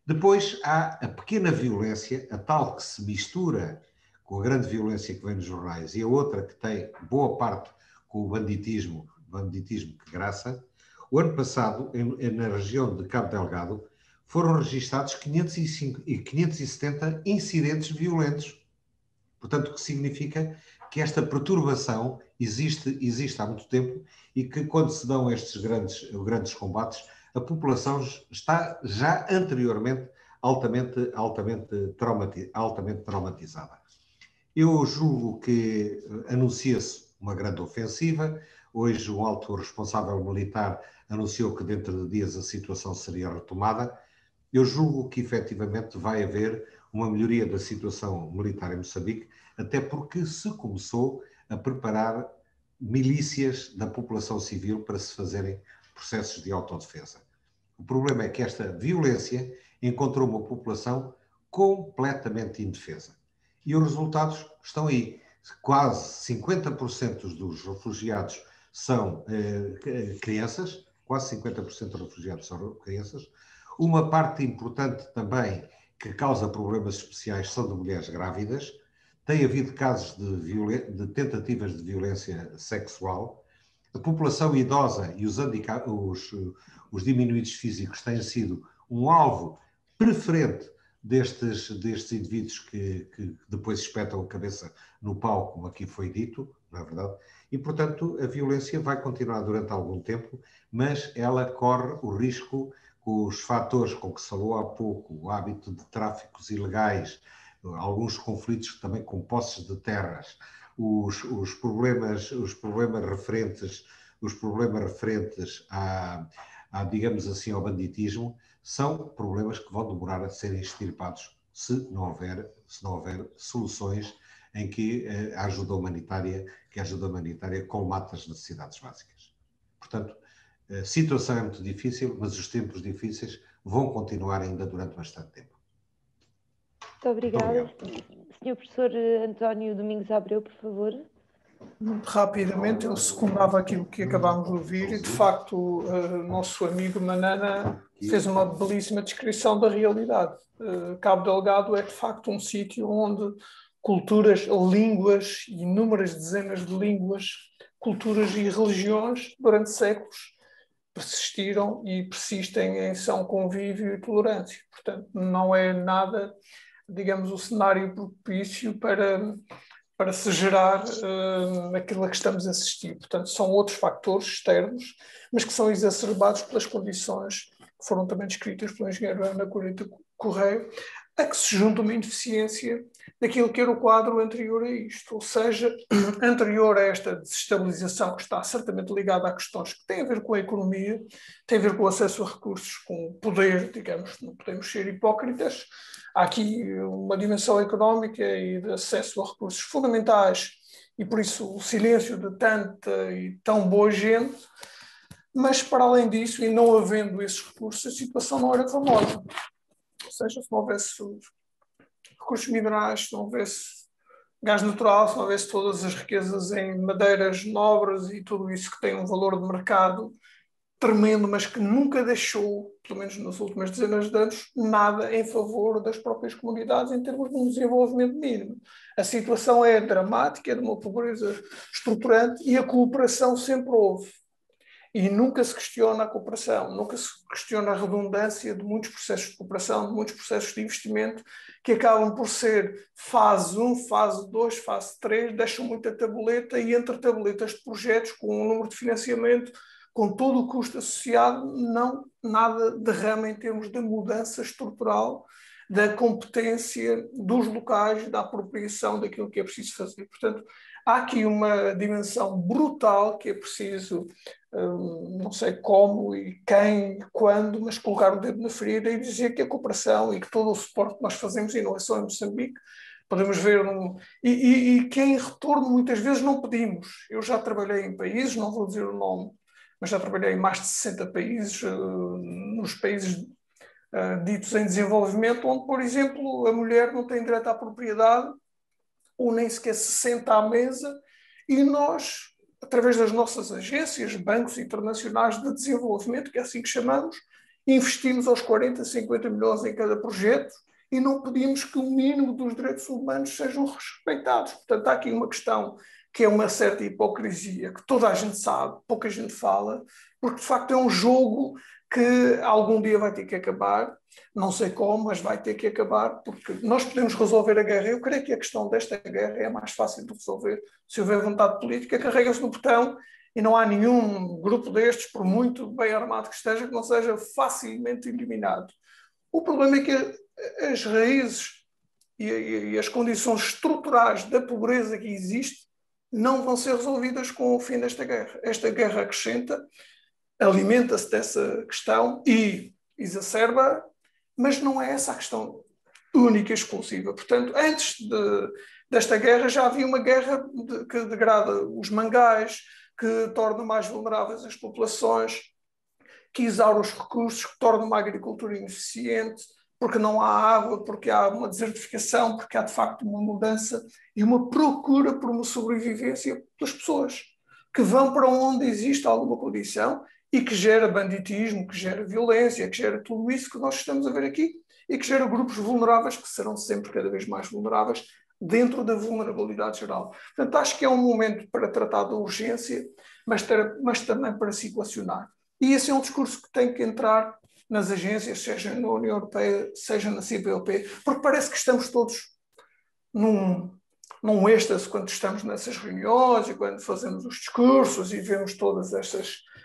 D: Depois há a pequena violência, a tal que se mistura com a grande violência que vem nos jornais, e a outra que tem boa parte com o banditismo que graça. O ano passado, na região de Cabo Delgado, foram registados 570 incidentes violentos. Portanto, o que significa que esta perturbação existe há muito tempo e que, quando se dão estes grandes combates, a população está já anteriormente altamente traumatizada. Eu julgo que anuncia-se uma grande ofensiva. Hoje, um alto responsável militar anunciou que dentro de dias a situação seria retomada. Eu julgo que efetivamente vai haver uma melhoria da situação militar em Moçambique, até porque se começou a preparar milícias da população civil para se fazerem processos de autodefesa. O problema é que esta violência encontrou uma população completamente indefesa. E os resultados estão aí. Quase 50% dos refugiados são crianças, quase 50% dos refugiados são crianças. Uma parte importante também que causa problemas especiais são de mulheres grávidas. Tem havido casos de tentativas de violência sexual. A população idosa e os diminuídos físicos têm sido um alvo preferente destes indivíduos que depois espetam a cabeça no pau, como aqui foi dito, não é verdade? E, portanto, a violência vai continuar durante algum tempo, mas ela corre o risco, com os fatores com que se falou há pouco, o hábito de tráficos ilegais, alguns conflitos também com posses de terras, os problemas referentes digamos assim, ao banditismo, são problemas que vão demorar a serem extirpados se não houver soluções em que a ajuda humanitária colmate as necessidades básicas. Portanto, a situação é muito difícil, mas os tempos difíceis vão continuar ainda durante bastante tempo.
F: Muito obrigada. Senhor Professor António Domingos Abreu, por favor.
E: Muito rapidamente, eu secundava aquilo que acabámos de ouvir e, de facto, o nosso amigo Manana fez uma belíssima descrição da realidade. Cabo Delgado é, de facto, um sítio onde culturas, línguas, inúmeras dezenas de línguas, culturas e religiões, durante séculos, persistiram e persistem em são convívio e tolerância. Portanto, não é nada, digamos, o cenário propício para se gerar aquilo a que estamos a assistir. Portanto, são outros fatores externos, mas que são exacerbados pelas condições que foram também descritas pelo engenheiro Ana Coreta Correia, a que se junta uma ineficiência daquilo que era o quadro anterior a isto, ou seja, anterior a esta desestabilização que está certamente ligada a questões que têm a ver com a economia, têm a ver com o acesso a recursos, com o poder, digamos, não podemos ser hipócritas. Há aqui uma dimensão económica e de acesso a recursos fundamentais e, por isso, o silêncio de tanta e tão boa gente, mas, para além disso, e não havendo esses recursos, a situação não era famosa. Ou seja, se não houvesse recursos minerais, se não houvesse gás natural, se não houvesse todas as riquezas em madeiras nobres e tudo isso que tem um valor de mercado tremendo, mas que nunca deixou, pelo menos nas últimas dezenas de anos, nada em favor das próprias comunidades em termos de um desenvolvimento mínimo. A situação é dramática, é de uma pobreza estruturante e a cooperação sempre houve. E nunca se questiona a cooperação, nunca se questiona a redundância de muitos processos de cooperação, de muitos processos de investimento que acabam por ser fase 1, fase 2, fase 3, deixam muita tabuleta e entre tabuletas de projetos com um número de financiamento, com todo o custo associado, nada derrama em termos de mudança estrutural da competência dos locais, da apropriação daquilo que é preciso fazer. Portanto, há aqui uma dimensão brutal que é preciso, não sei como e quem, quando, mas colocar o dedo na ferida e dizer que a cooperação e que todo o suporte que nós fazemos, e não é só em Moçambique, podemos ver, e que em retorno muitas vezes não pedimos. Eu já trabalhei em países, não vou dizer o nome, mas já trabalhei em mais de 60 países, nos países ditos em desenvolvimento, onde, por exemplo, a mulher não tem direito à propriedade, ou nem sequer se senta à mesa, e nós, através das nossas agências, bancos internacionais de desenvolvimento, que é assim que chamamos, investimos aos 40, 50 milhões em cada projeto e não pedimos que o mínimo dos direitos humanos sejam respeitados. Portanto, há aqui uma questão que é uma certa hipocrisia, que toda a gente sabe, pouca gente fala, porque de facto é um jogo que algum dia vai ter que acabar, não sei como, mas vai ter que acabar, porque nós podemos resolver a guerra. Eu creio que a questão desta guerra é mais fácil de resolver. Se houver vontade política, carrega-se no botão e não há nenhum grupo destes, por muito bem armado que esteja, que não seja facilmente eliminado. O problema é que as raízes e as condições estruturais da pobreza que existe não vão ser resolvidas com o fim desta guerra. Esta guerra acrescenta, alimenta-se dessa questão e exacerba, mas não é essa a questão única e exclusiva. Portanto, antes desta guerra já havia uma guerra que degrada os mangais, que torna mais vulneráveis as populações, que exaure os recursos, que torna uma agricultura ineficiente, porque não há água, porque há uma desertificação, porque há de facto uma mudança e uma procura por uma sobrevivência das pessoas, que vão para onde existe alguma condição e que gera banditismo, que gera violência, que gera tudo isso que nós estamos a ver aqui e que gera grupos vulneráveis que serão sempre cada vez mais vulneráveis dentro da vulnerabilidade geral. Portanto, acho que é um momento para tratar da urgência, mas também para se equacionar. E esse é um discurso que tem que entrar nas agências, seja na União Europeia, seja na CPLP, porque parece que estamos todos num êxtase quando estamos nessas reuniões e quando fazemos os discursos e vemos todas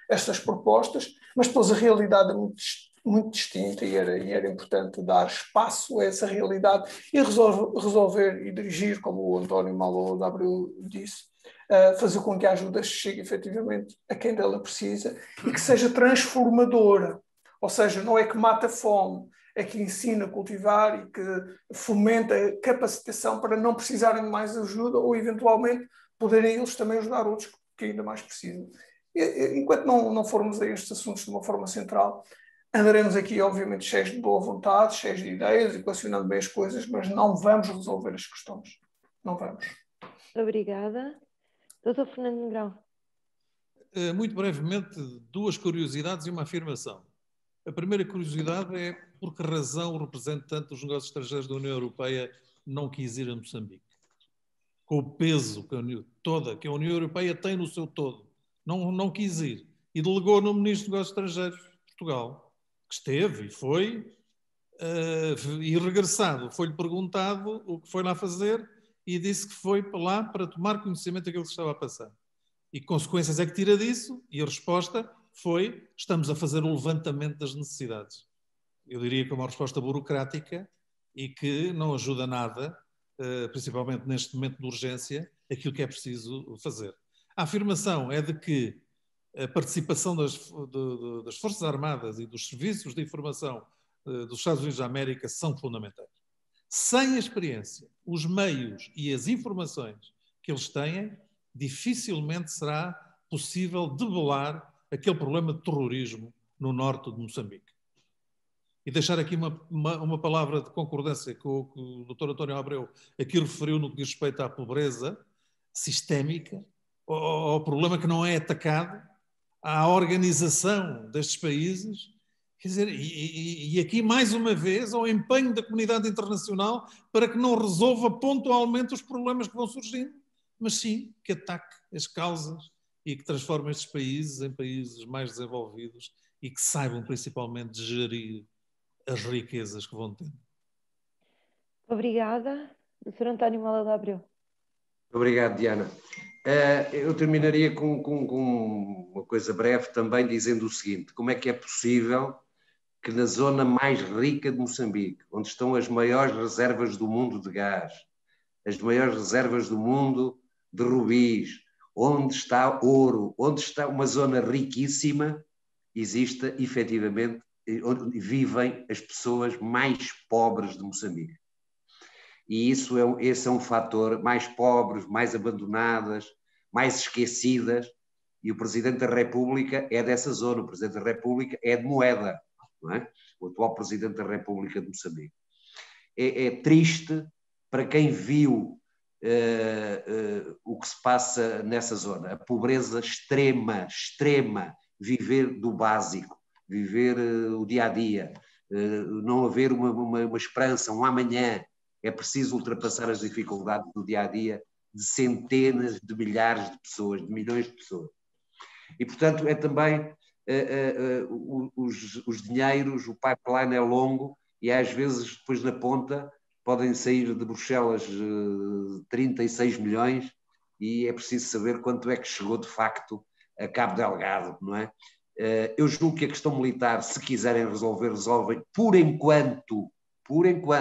E: estas propostas, mas depois a realidade é muito distinta e era importante dar espaço a essa realidade e resolver e dirigir, como o António Malo da Abreu disse, fazer com que a ajuda chegue efetivamente a quem dela precisa e que seja transformadora. Ou seja, não é que mata a fome, é que ensina a cultivar e que fomenta a capacitação para não precisarem de mais ajuda ou, eventualmente, poderem eles também ajudar outros que ainda mais precisam. Enquanto não formos a estes assuntos de uma forma central, andaremos aqui, obviamente, cheios de boa vontade, cheios de ideias, equacionando bem as coisas, mas não vamos resolver as questões. Não vamos.
F: Obrigada. Doutor Fernando Negrão.
G: Muito brevemente, duas curiosidades e uma afirmação. A primeira curiosidade é por que razão o representante dos negócios estrangeiros da União Europeia não quis ir a Moçambique? Com o peso que a União Europeia tem no seu todo. Não quis ir. E delegou no Ministro dos Negócios Estrangeiros de Portugal, que esteve e foi, e regressado. Foi-lhe perguntado o que foi lá fazer e disse que foi para lá para tomar conhecimento daquilo que estava a passar. E que consequências é que tira disso? E a resposta foi: estamos a fazer o levantamento das necessidades. Eu diria que é uma resposta burocrática e que não ajuda nada, principalmente neste momento de urgência, aquilo que é preciso fazer. A afirmação é de que a participação das Forças Armadas e dos serviços de informação dos Estados Unidos da América são fundamentais. Sem a experiência, os meios e as informações que eles têm, dificilmente será possível debelar aquele problema de terrorismo no norte de Moçambique. E deixar aqui uma palavra de concordância com o que o Dr. António Abreu aqui referiu no que diz respeito à pobreza sistémica, ao problema que não é atacado, à organização destes países. Quer dizer, e aqui mais uma vez ao empenho da comunidade internacional para que não resolva pontualmente os problemas que vão surgindo, mas sim que ataque as causas e que transforme estes países em países mais desenvolvidos e que saibam principalmente gerir as riquezas que vão tendo.
F: Obrigada. Dr. António Mala de Abreu.
H: Obrigado, Diana. Eu terminaria com uma coisa breve também, dizendo o seguinte: como é que é possível que na zona mais rica de Moçambique, onde estão as maiores reservas do mundo de gás, as maiores reservas do mundo de rubis, onde está ouro, onde está uma zona riquíssima, exista efetivamente, onde vivem as pessoas mais pobres de Moçambique. E esse é um fator, mais pobres, mais abandonadas, mais esquecidas, e o Presidente da República é dessa zona, o Presidente da República é de Moeda, não é? O atual Presidente da República de Moçambique. É triste para quem viu o que se passa nessa zona, a pobreza extrema, viver do básico, viver o dia-a-dia, não haver uma esperança, um amanhã. É preciso ultrapassar as dificuldades do dia-a-dia de centenas de milhares de pessoas, de milhões de pessoas. E, portanto, é também os dinheiros, o pipeline é longo e às vezes depois na ponta podem sair de Bruxelas 36 milhões e é preciso saber quanto é que chegou de facto a Cabo Delgado, não é? Eu julgo que a questão militar, se quiserem resolver, resolvem. Por enquanto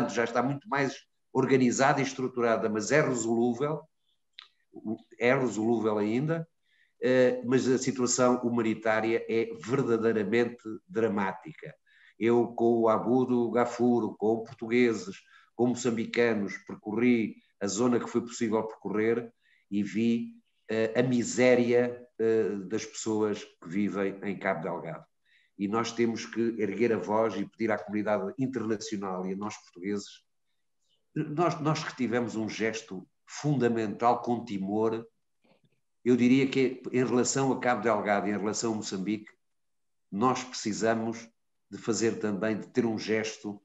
H: já está muito mais organizada e estruturada, mas é resolúvel ainda. Mas a situação humanitária é verdadeiramente dramática. Eu, com o Abudo Gafuro, com portugueses, com moçambicanos, percorri a zona que foi possível percorrer e vi a miséria das pessoas que vivem em Cabo Delgado. E nós temos que erguer a voz e pedir à comunidade internacional e a nós portugueses. Nós que tivemos um gesto fundamental com Timor. Eu diria que em relação a Cabo Delgado e em relação a Moçambique, nós precisamos de fazer também, de ter um gesto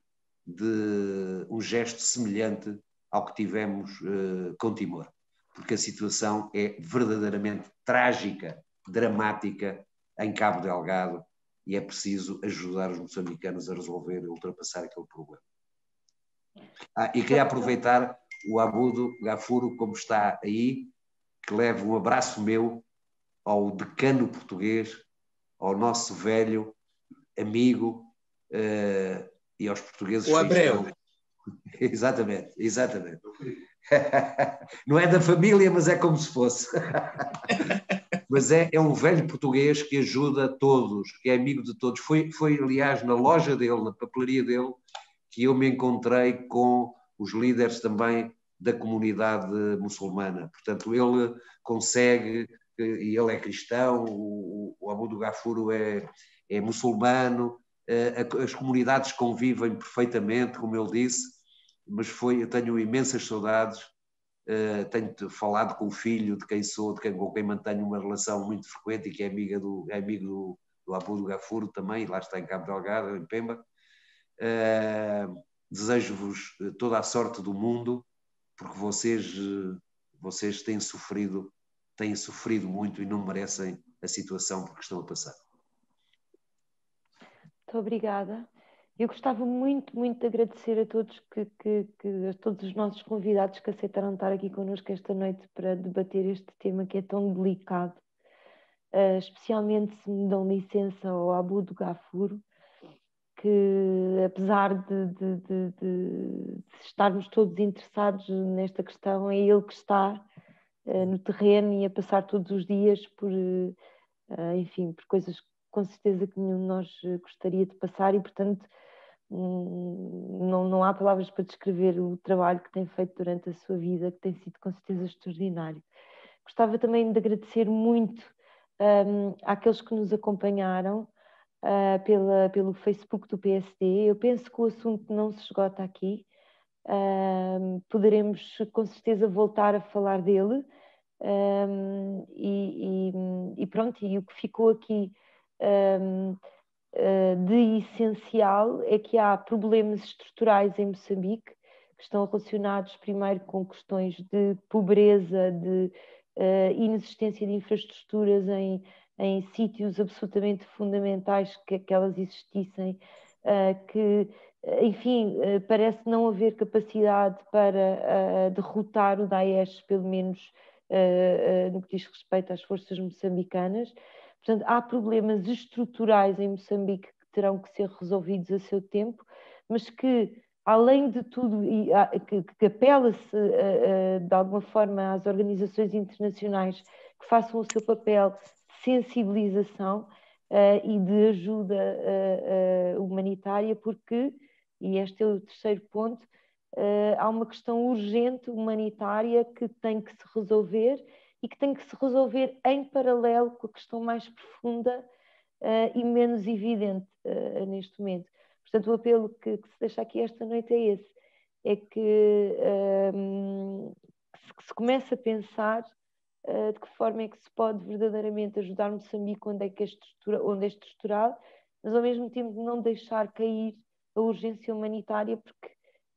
H: semelhante ao que tivemos com Timor, porque a situação é verdadeiramente trágica, dramática em Cabo Delgado e é preciso ajudar os moçambicanos a resolver e ultrapassar aquele problema. E queria aproveitar o Abudo Gafuro, como está aí, que leve um abraço meu ao decano português, ao nosso velho amigo e aos portugueses.
C: O Abreu.
H: Exatamente. Não é da família, mas é como se fosse. Mas é um velho português que ajuda todos, que é amigo de todos. Foi aliás, na loja dele, na papelaria dele, que eu me encontrei com os líderes também da comunidade muçulmana. Portanto, ele consegue, e ele é cristão, o Abudo Gafuro é muçulmano, as comunidades convivem perfeitamente, como ele disse, mas eu tenho imensas saudades, tenho falado com o filho de quem sou, com quem mantenho uma relação muito frequente e que é amigo do Abudo Gafuro também, lá está em Cabo Delgado, em Pemba. Desejo-vos toda a sorte do mundo, porque vocês têm sofrido muito e não merecem a situação por que estão a passar.
F: Muito obrigada. Eu gostava muito de agradecer a todos a todos os nossos convidados que aceitaram estar aqui connosco esta noite para debater este tema que é tão delicado, especialmente, se me dão licença, ao Abudo Gafuro, que apesar de estarmos todos interessados nesta questão, é ele que está no terreno e a passar todos os dias por coisas que com certeza que nenhum de nós gostaria de passar e, portanto, não há palavras para descrever o trabalho que tem feito durante a sua vida, que tem sido com certeza extraordinário. Gostava também de agradecer muito àqueles que nos acompanharam pelo Facebook do PSD. Eu penso que o assunto não se esgota aqui. Poderemos com certeza voltar a falar dele E pronto, e o que ficou aqui de essencial é que há problemas estruturais em Moçambique que estão relacionados primeiro com questões de pobreza, de inexistência de infraestruturas em sítios absolutamente fundamentais que elas existissem, que, enfim, parece não haver capacidade para derrotar o Daesh, pelo menos no que diz respeito às forças moçambicanas. Portanto, há problemas estruturais em Moçambique que terão que ser resolvidos a seu tempo, mas que, além de tudo, que apela-se de alguma forma às organizações internacionais que façam o seu papel de sensibilização e de ajuda humanitária, porque, e este é o terceiro ponto, há uma questão urgente humanitária que tem que se resolver e que tem que se resolver em paralelo com a questão mais profunda e menos evidente neste momento. Portanto, o apelo que se deixa aqui esta noite é esse, é que se comece a pensar de que forma é que se pode verdadeiramente ajudar Moçambique onde é estrutural, mas ao mesmo tempo não deixar cair a urgência humanitária, porque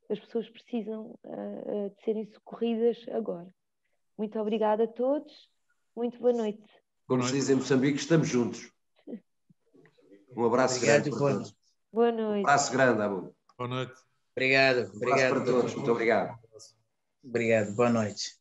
F: as pessoas precisam de serem socorridas agora. Muito obrigada a todos, muito boa noite.
H: Como se diz em Moçambique, estamos juntos. Um abraço grande para todos.
F: Boa noite.
H: Um abraço grande, amor.
G: Boa noite.
C: Obrigado.
H: Um abraço para todos. Muito obrigado.
C: Obrigado. Boa noite.